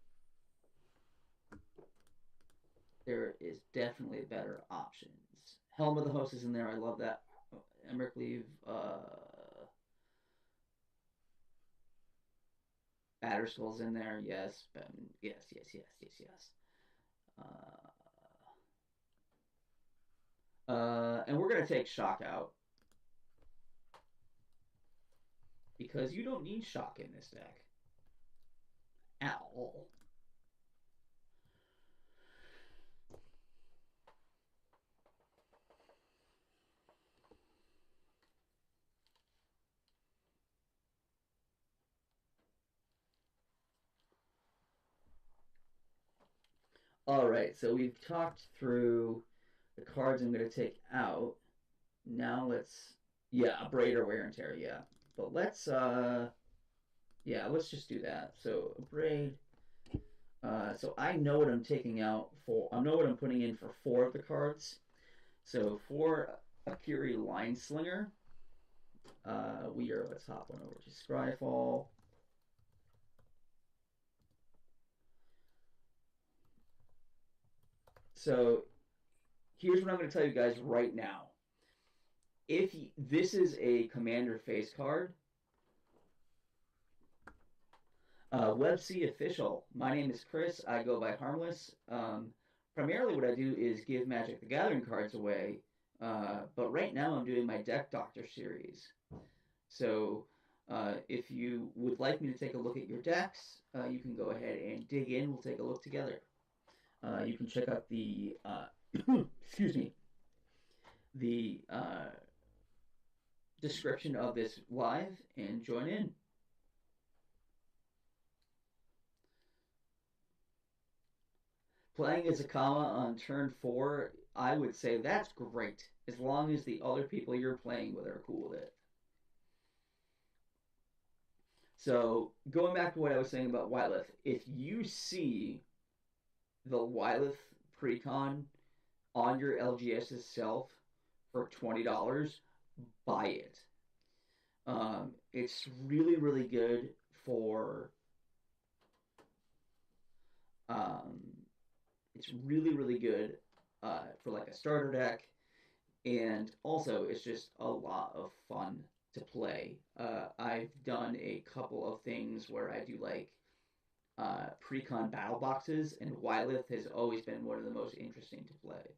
there is definitely better options. Helm of the Host is in there. I love that. Embercleave, Batterskull's in there. Yes. Yes. And we're going to take Shock out. Because you don't need Shock in this deck. At all. All right, so we've talked through the cards I'm going to take out. Now let's, yeah, abrade or wear and tear, yeah. But yeah, let's just do that. So abrade. So I know what I'm taking out for. I know what I'm putting in for 4 of the cards. So for Akiri Line Slinger, let's hop on over to Scryfall. So here's what I'm going to tell you guys right now. If this is a commander face card, WebC official. My name is Chris. I go by Harmless. Primarily, what I do is give Magic the Gathering cards away. But right now, I'm doing my Deck Doctor series. So, if you would like me to take a look at your decks, you can go ahead and dig in. We'll take a look together. You can check out the excuse me, the description of this live and join in. Playing as a Akama on turn 4, I would say that's great, as long as the other people you're playing with are cool with it. So, going back to what I was saying about Wylith, if you see the Wylith Precon on your LGS itself for $20, buy it. It's really, really good for um, it's really, really good for like a starter deck, and also it's just a lot of fun to play. I've done a couple of things where I do like pre-con battle boxes, and Wylith has always been one of the most interesting to play.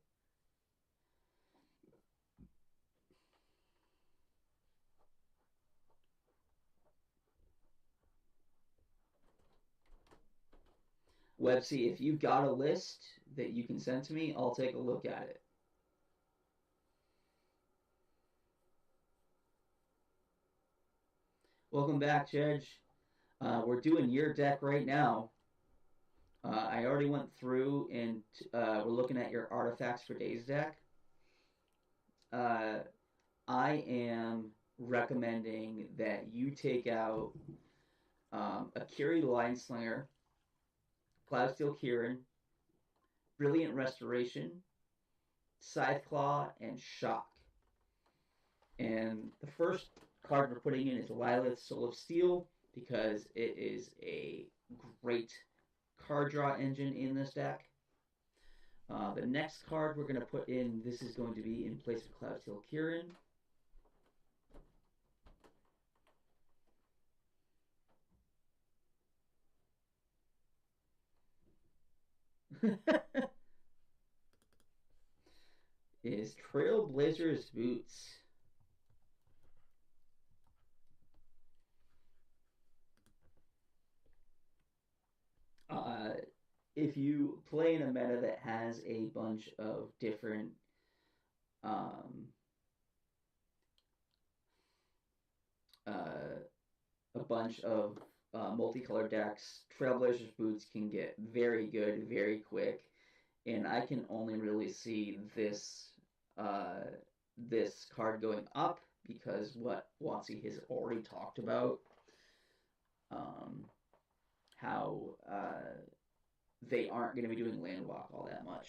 Websy, if you've got a list that you can send to me, I'll take a look at it. Welcome back, Judge. We're doing your deck right now. I already went through and we're looking at your Artifacts for Days deck. I am recommending that you take out Akiri Lineslinger, Cloudsteel Kieran, Brilliant Restoration, Scytheclaw, and Shock. And the first card we're putting in is Lilith, Soul of Steel, because it is a great card draw engine in this deck. The next card we're going to put in, this is going to be in place of Cloudsteel Kieran. Is Trailblazers Boots. If you play in a meta that has a bunch of different a bunch of multicolored decks, Trailblazers Boots can get very good very quick, and I can only really see this card going up because what WotC has already talked about, how they aren't going to be doing Landwalk all that much.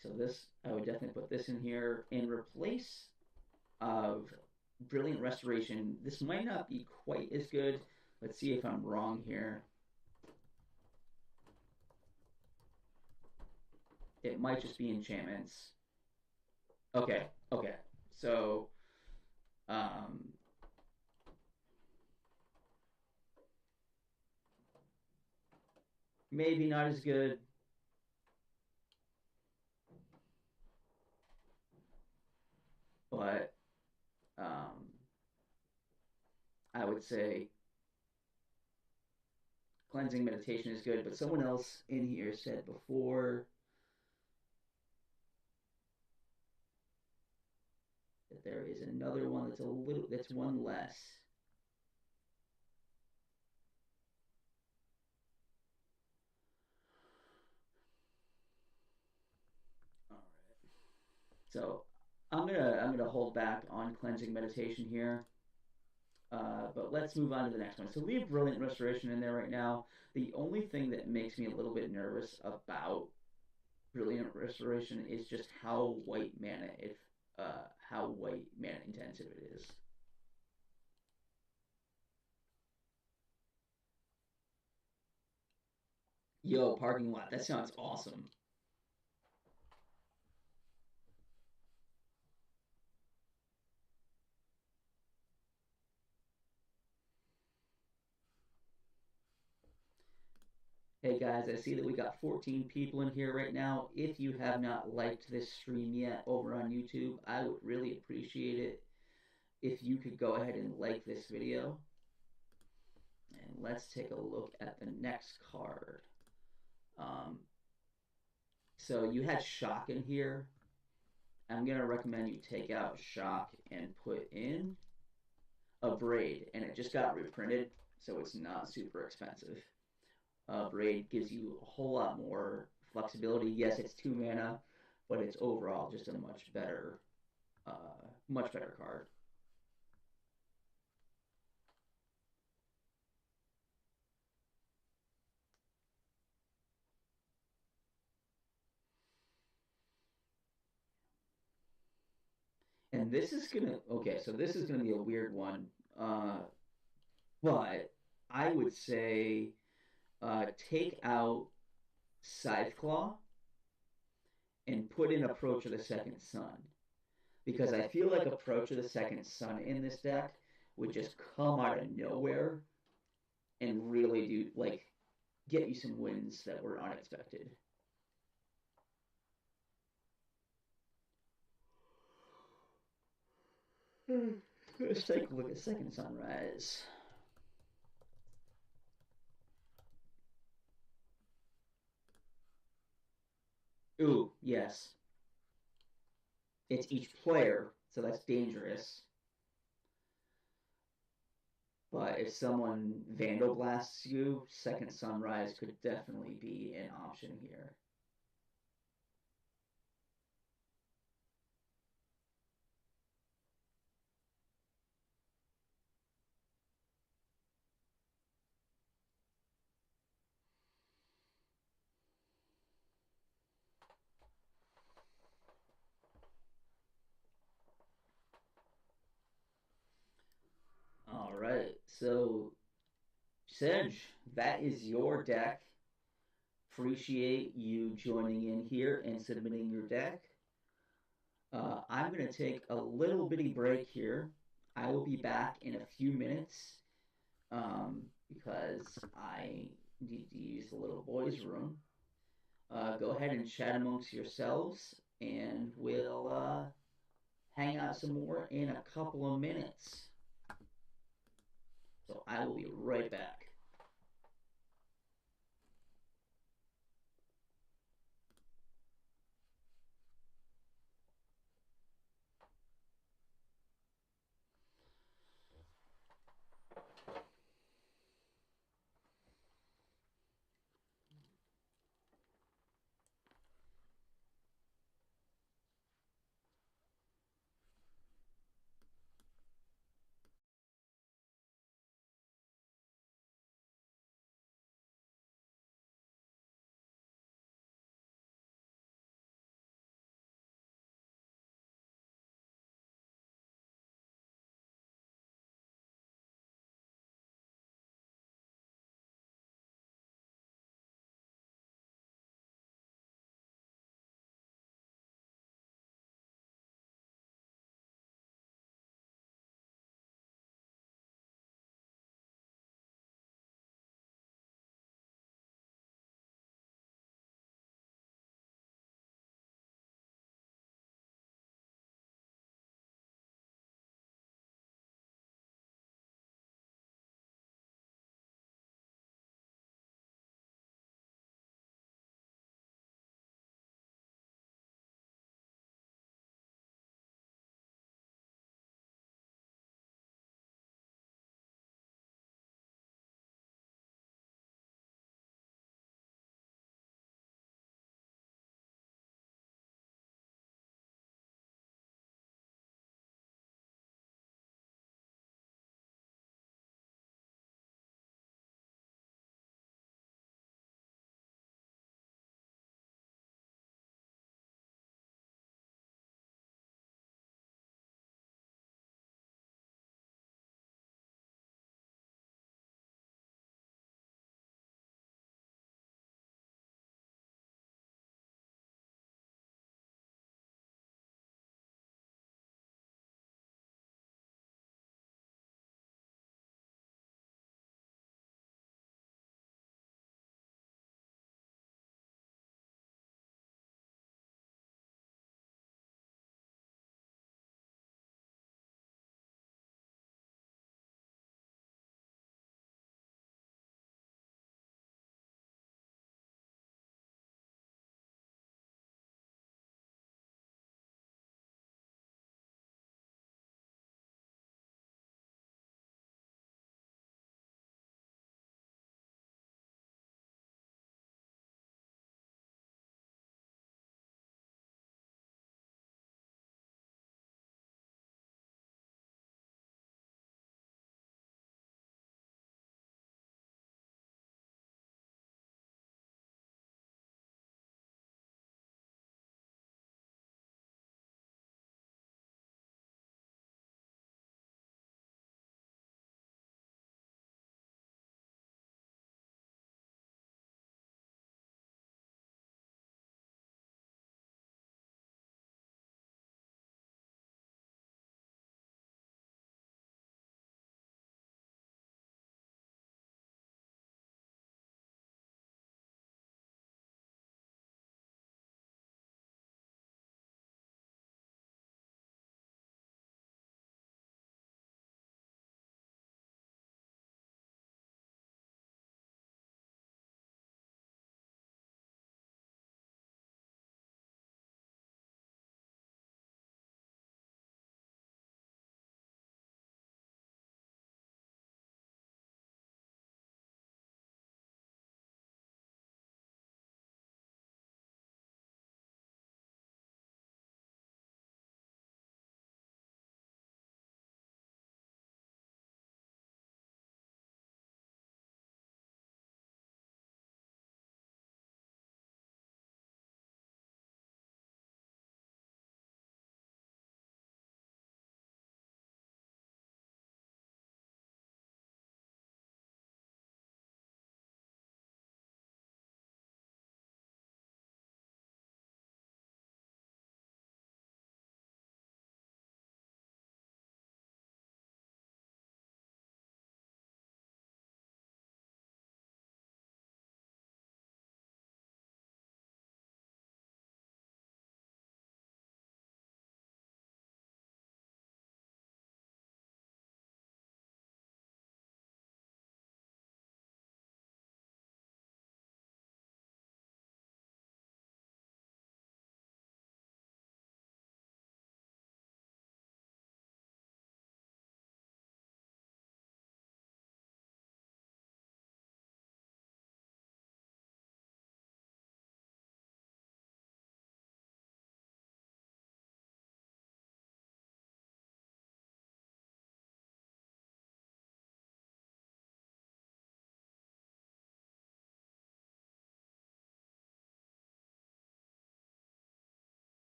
So this, I would definitely put this in here in replace of Brilliant Restoration. This might not be quite as good. Let's see if I'm wrong here. It might just be enchantments. Okay, okay. So, maybe not as good. But I would say Cleansing Meditation is good. But someone else in here said before that there is another one that's one less. So I'm gonna hold back on cleansing meditation here. But let's move on to the next one. So leave Brilliant Restoration in there right now. The only thing that makes me a little bit nervous about Brilliant Restoration is just how white mana intensive it is. Yo, parking lot. That sounds awesome. Hey guys, I see that we got 14 people in here right now. If you have not liked this stream yet over on YouTube, I would really appreciate it if you could go ahead and like this video. And let's take a look at the next card. Um, so you had Shock in here. I'm going to recommend you take out Shock and put in Abrade. And it just got reprinted, so it's not super expensive. Braid gives you a whole lot more flexibility. Yes, it's 2 mana, but it's overall just a much better card. And this is gonna okay, so this is gonna be a weird one, but I would say take out Scytheclaw and put in Approach of the Second Sun because I feel like Approach of the Second Sun in this deck would just come out of nowhere and really do like get you some wins that were unexpected. Let's take a look at Second Sunrise. Ooh, yes. It's each player, so that's dangerous. But if someone Vandal blasts you, Second Sunrise could definitely be an option here. All right, so Sedge, that is your deck. Appreciate you joining in here and submitting your deck. I'm going to take a little bitty break here. I will be back in a few minutes because I need to use the little boys' room. Go ahead and chat amongst yourselves, and we'll hang out some more in a couple of minutes. So I will be right back.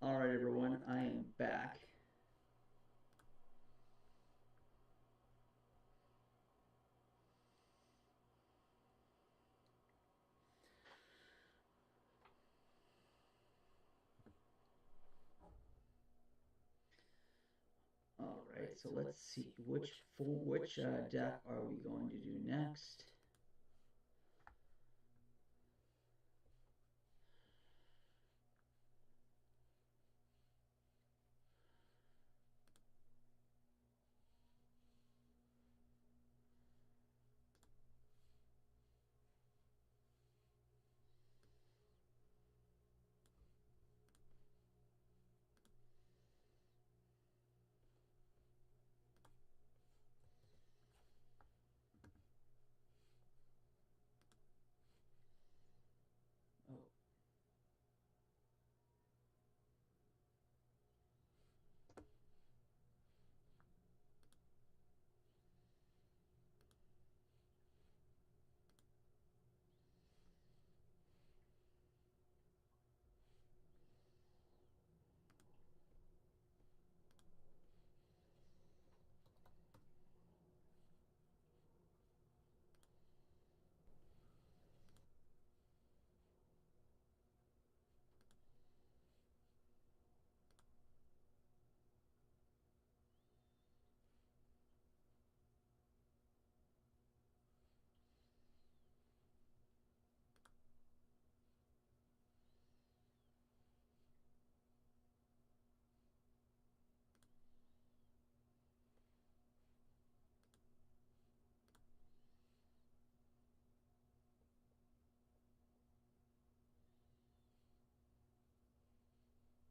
All right, everyone, I am back. All right, so let's see which deck are we going to do next?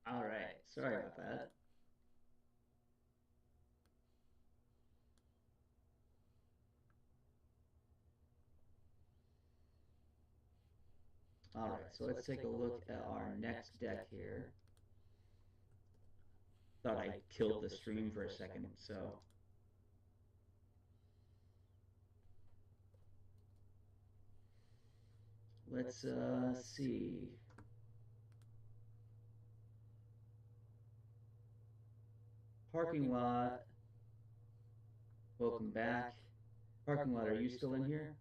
Oh, all right. Sorry about that. All right, so let's take a look at our next deck here. Thought I killed the stream for a second, so let's see. Parking lot. Welcome back. Parking lot, are you still in here?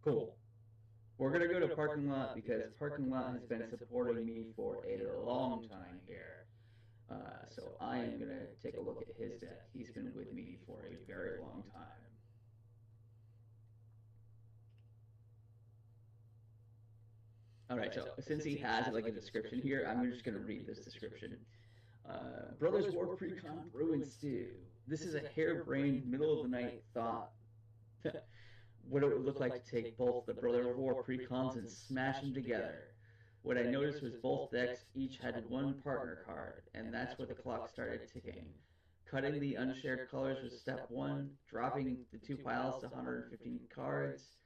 Cool. We're gonna go to parking lot because parking lot has been supporting me for a long time here. So I am gonna take a look at his deck. He's been with me for a very long time. All right, so since he has like a description here, I'm just gonna read this description. Brothers War Precon Brew and Stew. This is a harebrained, middle of the night thought. What it would look like to take both the Brother War Precons and smash them together. What I noticed was both decks each had one partner card, and that's where the clock started ticking. Cutting the unshared colors was step one, dropping the two piles to 115 cards,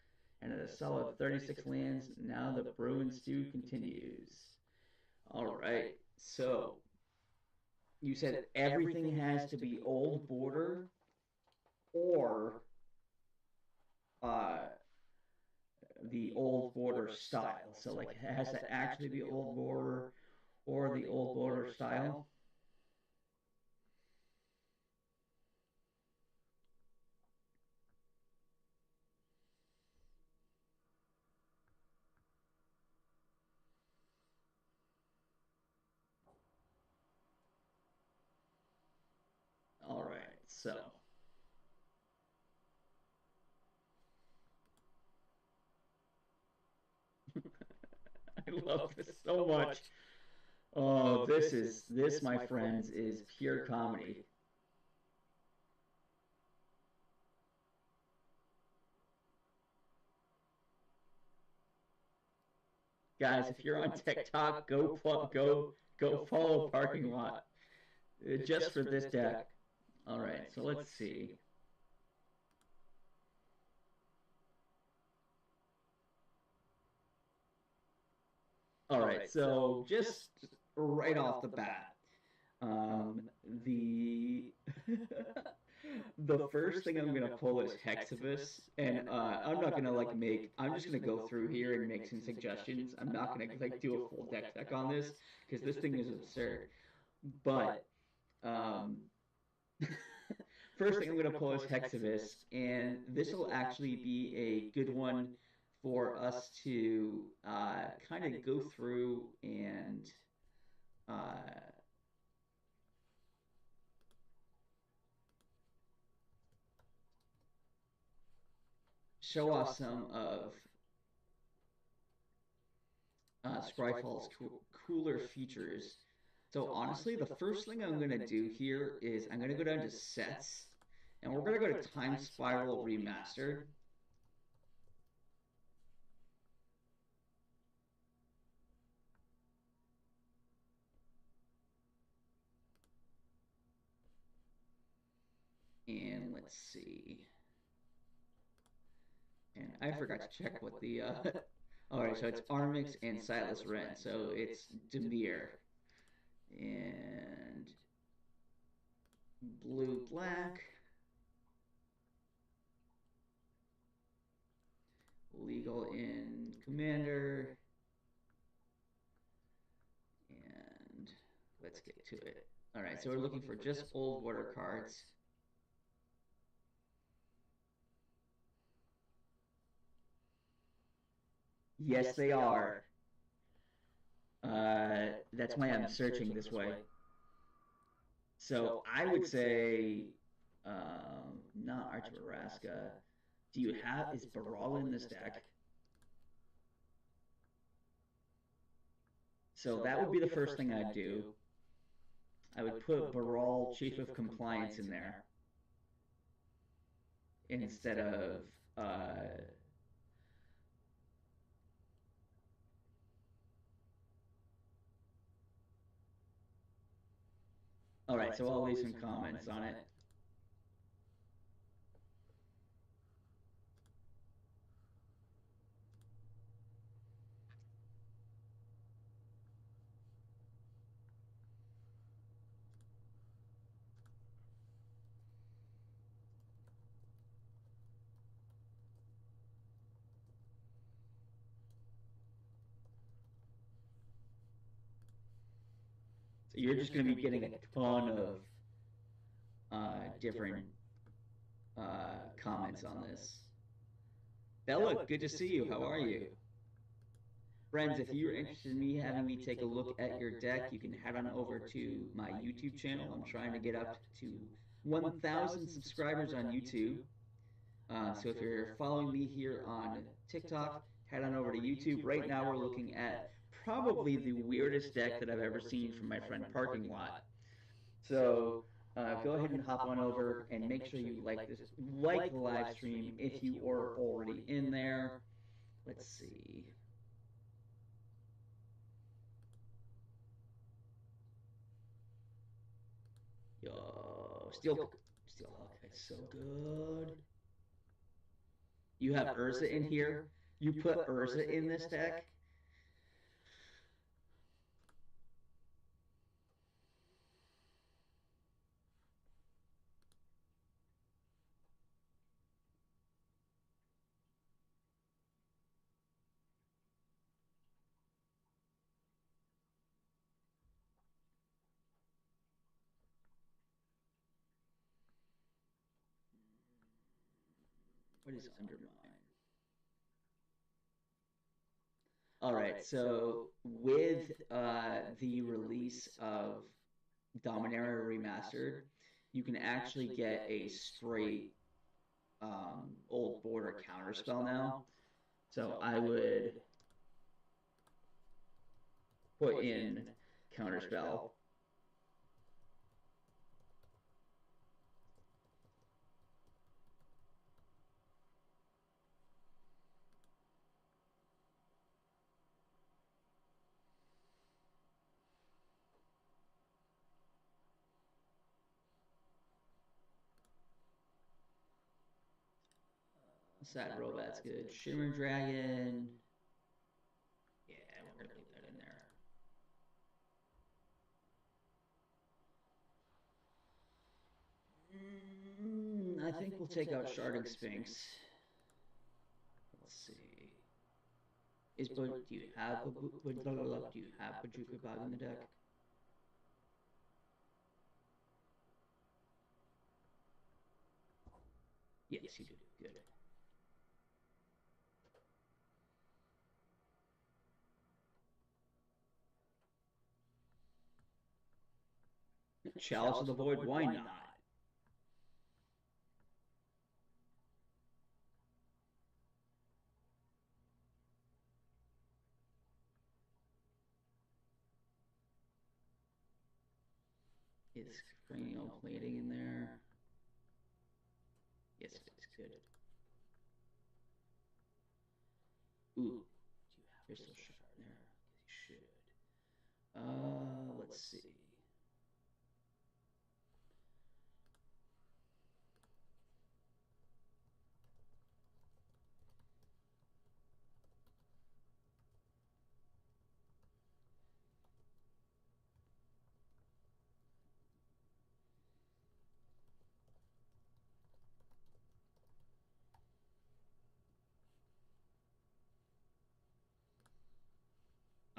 and at a solid 36 lands, now the brew and stew continues. All right, so you said everything has to be old border or uh, the old border style. So like it has to actually be old border or the old border style. All right, so I love this so much. Oh, this, my friends, is pure comedy. Guys, if you're on TikTok, go follow Parking Lot just for this deck. All right, so let's see. All right, so just right off the bat, um, the the first thing I'm gonna pull is Hexavus, and I'm not gonna like make. I'm just gonna go through here and make some suggestions. I'm not gonna like do a full deck check on this because this thing is absurd. But um, first thing I'm gonna pull is Hexavus, and this will actually be a good one for us to kind of go through and uh, show off some of Scryfall's cooler features. So honestly, the first thing I'm gonna do here is I'm gonna go down to sets, and we're gonna go to Time Spiral Remastered. And let's see. And I forgot to check what the all right, so it's Armix and Silas Ren. So it's Demir and blue black, legal in commander, and let's get to it. All right, so we're looking for just old water cards. Yes, they are. That's why I'm searching this way. So I would say, not Archer Araska. Do you have, is Baral in this deck? So that would be the first thing I'd do. I would put Baral Chief of Compliance in there instead of all right, so I'll leave some comments on it. So you're just going to be getting a ton of different comments on this. Bella, good to see you. How are you? Friends, if you're interested in me having me take a look at your deck, you can head on over to my YouTube channel. I'm trying to get up to 1,000 subscribers on YouTube. So if you're following me here on TikTok, head on over to YouTube. Right now we're looking at probably the weirdest deck that I've ever seen from my friend Parking Lot. So go ahead and hop on over and make sure you like the live stream if you are already in there. Let's see. Yo, Steelhawk, it's so good. You have Urza in here. You put Urza in this deck. What is Undermine? All right, so with the release of Dominaria Remastered, you can actually get a straight old border counterspell now. So I would put in counterspell. Sad Robot's good. Shimmer Dragon. Yeah, we're gonna leave that in there. think we'll take out Sharding Sphinx. Let's see. Do you have Bojuka Bog in the deck? Yes, you do. Good. Chalice of the Void, why not? Is cranial plating in there? Yes, it is. Good. Ooh, do you have Crystal Shard there? You should. Let's see.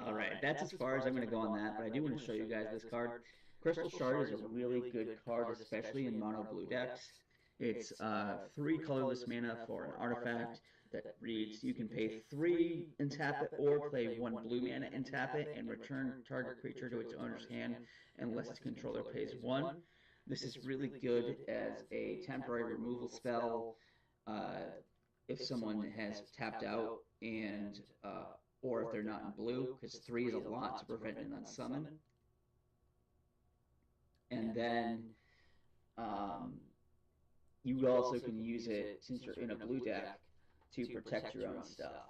All right, that's as far as I'm going to go on that, but I do want to show you guys this card. Crystal Shard is a really good card, especially in mono blue decks. It's 3 colorless mana for an artifact that reads, you can pay 3 and tap it, or play 1 blue mana and tap it, and return target creature to its owner's hand unless its controller pays 1. This is really good as a temporary removal spell if someone has tapped out and or if they're not in blue, because 3 is a lot to prevent an unsummon. And then you also can use it, since you're in a blue deck, to protect your own stuff.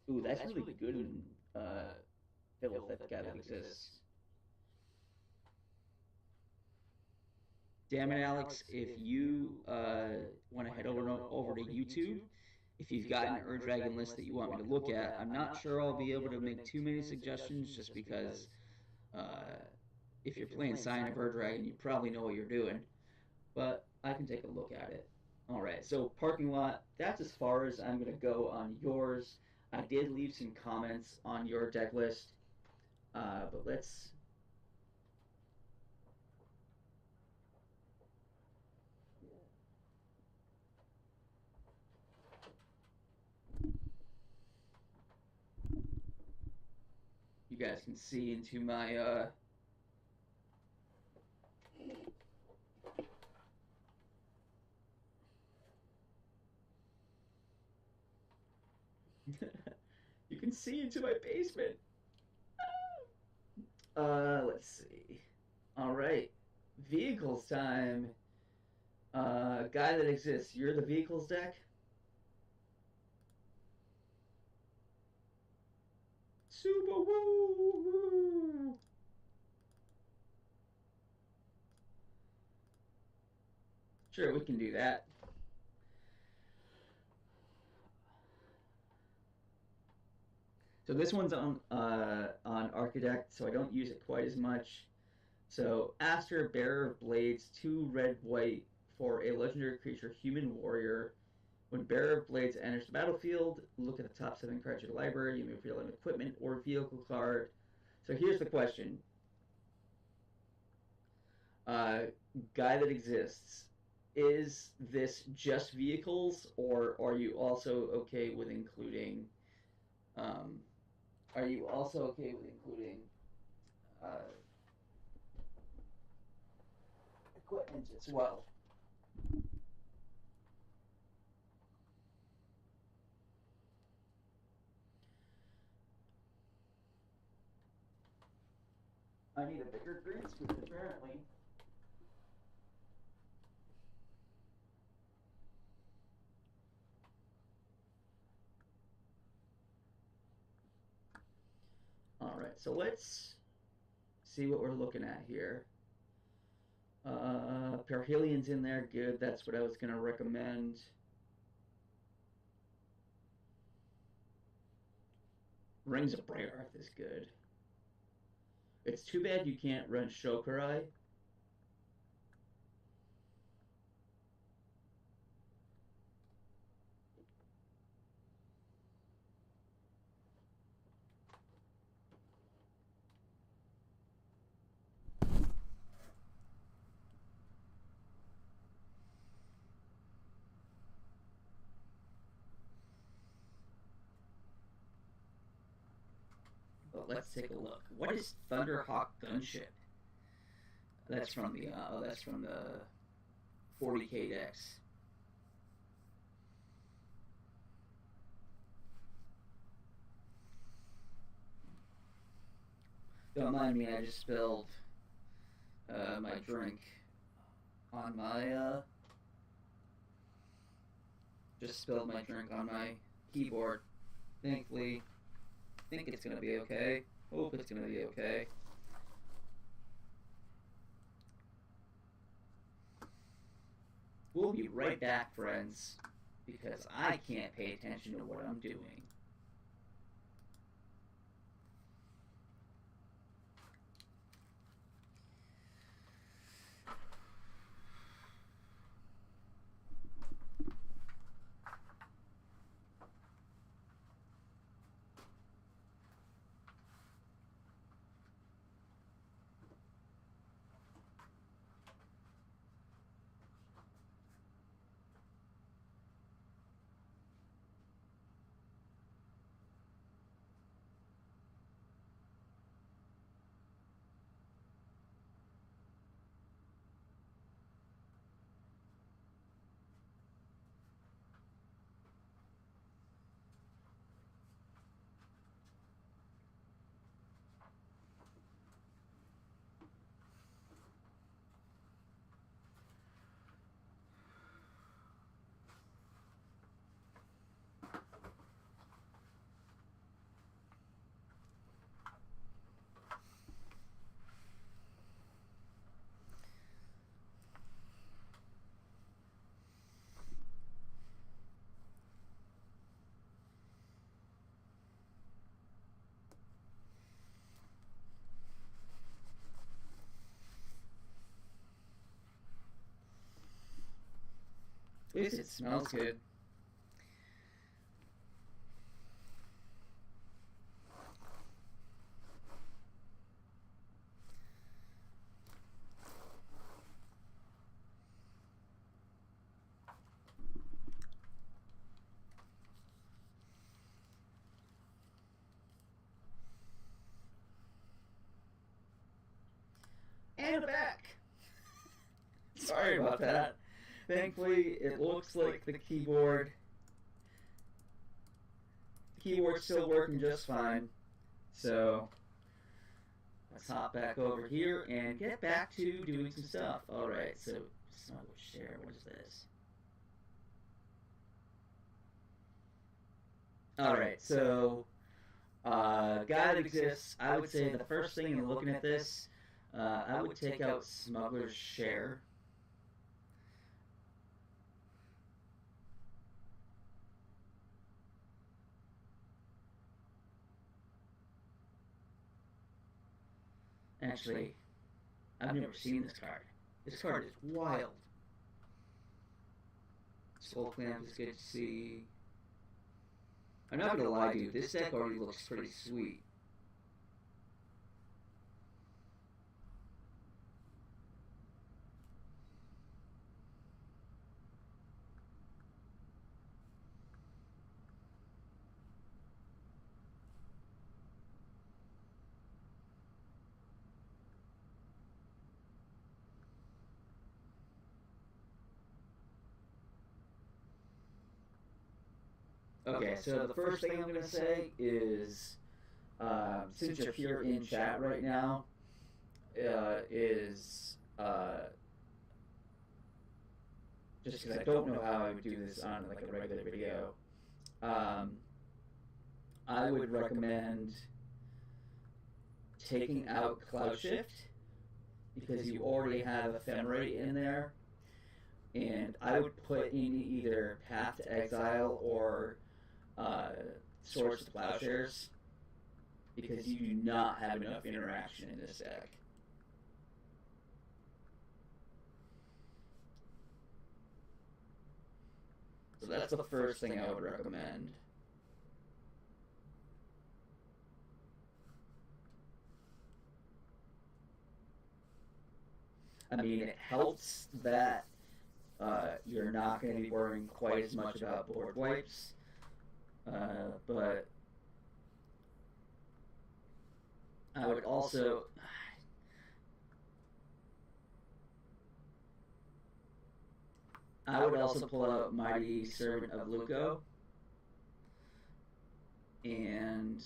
Ooh, that's really good in Philith Guy That Exists. Damn it, Alex, if you want to head over to YouTube, if you've got an Ur Dragon list that you want me to look at, I'm not sure I'll be able to make too many suggestions, just because if you're playing Scion of Ur Dragon, you probably know what you're doing. But I can take a look at it. Alright, so Parking Lot, that's as far as I'm going to go on yours. I did leave some comments on your deck list, but let's... You guys can see into my you can see into my basement. Let's see. All right, vehicles time. Guy That Exists. You're the vehicles deck. Super woo! Sure, we can do that. So this one's on Architect, so I don't use it quite as much. So Aster, Bearer of Blades, 2 red-white for a legendary creature, Human Warrior. When Bearer of Blades enters the battlefield, look at the top 7 cards of your library. You may reveal an equipment or vehicle card. So here's the question. Guy That Exists. Is this just vehicles, or are you also okay with including... equipment as well? I need a bigger green screen, apparently. Alright, so let's see what we're looking at here. Perihelian's in there, good. That's what I was going to recommend. Rings of Briarth is good. It's too bad you can't run Shokurai. let's take a look. What is Thunderhawk Gunship? That's from the 40k decks. Don't mind me, I just spilled my drink on my keyboard. Thankfully, I think it's gonna be okay. Hope it's gonna be okay. We'll be right back, friends, because I can't pay attention to what I'm doing. At least it smells good. And we're back! Sorry about that. Thankfully, it looks like the keyboard's still working just fine. So, let's hop back over here and get back to doing some stuff. Alright, so, Smugglers Share, what is this? Alright, so, God exists. I would say the first thing in looking at this, I would take out Smuggler's Share. Actually, I've never seen this card. This card is wild. Soul Clamp is good to see. I'm not gonna lie, dude. This deck already looks pretty sweet. Okay, so the first thing I'm going to say is, since you're here in chat right now, just because I don't know how I would do this on like a regular video, I would recommend taking out Cloud Shift, because you already have Ephemerate in there, and I would put in either Path to Exile or Swords to Plowshares, because you do not have enough interaction in this deck. So that's the first thing I would recommend. I mean, it helps that you're not going to be worrying quite as much about board wipes, but I would also pull out Mighty Servant of Luco, and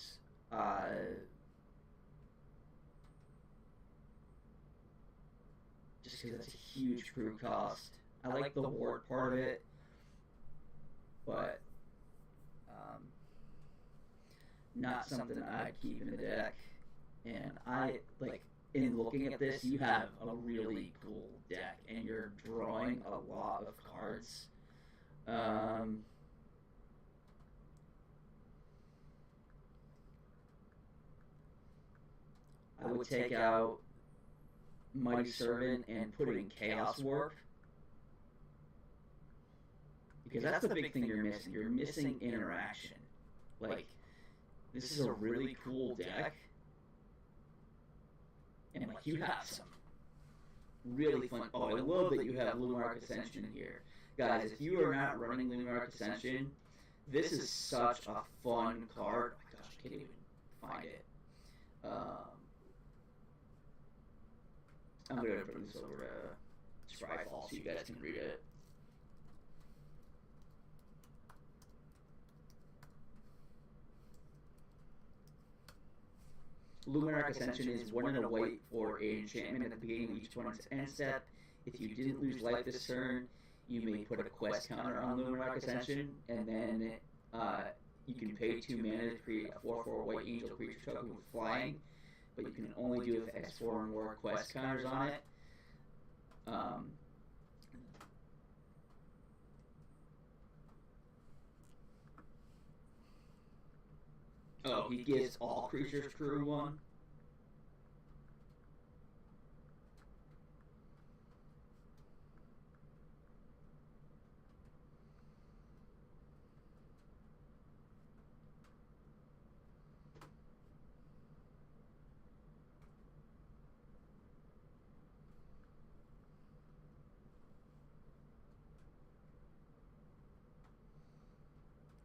just because that's a huge crew cost. I like the ward part of it, but not something I'd keep in the deck. And I like, in looking at this, you have a really cool deck, and you're drawing a lot of cards. I would take out Mighty Servant and put in Chaos Warp, because that's the big thing you're missing. You're missing interaction. Like, this is a really cool deck, and like, you have some really fun. Oh, I love that you have Luminarch Ascension here, guys. If you are not running Luminarch Ascension, this is such a fun card. Oh my gosh, I can't even find it. I'm gonna bring this over to Scryfall so you guys can read it. Luminarch Ascension is 1 and a white for an enchantment at the beginning of each opponent's end step. If you didn't lose life this turn, you may put a quest counter on Luminarch Ascension, and then you can pay 2 mana to create a 4/4 white angel creature token with flying, but you can only do it if X4 or more quest counters on it. Oh, he gives all creatures crew 1.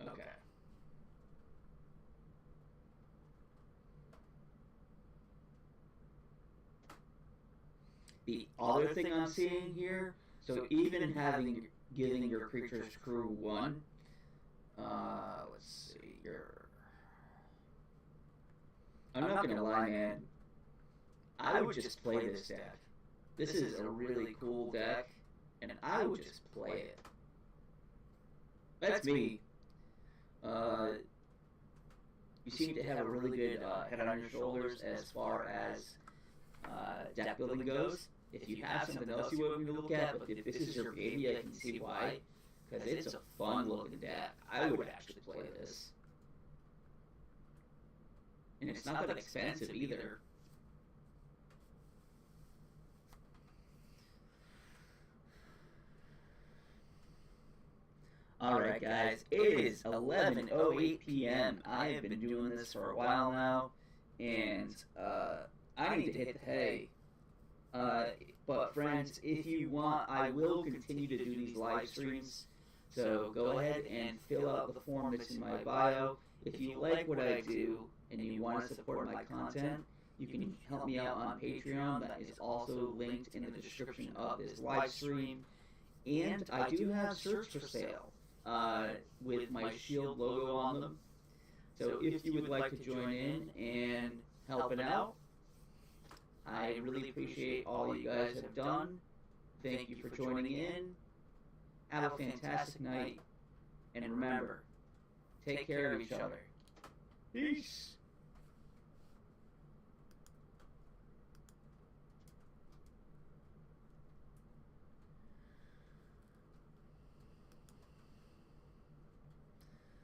Okay. The other thing I'm seeing here, so even giving your creatures crew 1, let's see, I'm not gonna lie, man, I would just play this deck. This is a really cool deck, and I would just play it. That's me. You seem to have a really good head on your shoulders as far as deck building goes. If you have something else you want me to look at, but if this is your baby, I can see why. Because it's a fun looking deck. I would actually play this. And it's not that expensive either. Alright guys, it is 11:08 p.m. I have been doing this for a while now, and I need to hit the hay. But friends, if you want, I will continue to do these live streams, so go ahead and fill out the form that's in my bio. If you like what I do and you want to support my content, you can help me out on Patreon. That is also linked in the description of this live stream. And I do have shirts for sale with my Shield logo on them. So if you would like to join in and help it out, I really appreciate all you guys have done. Thank you for joining in. Have a fantastic night. And remember, take care of each other. Peace.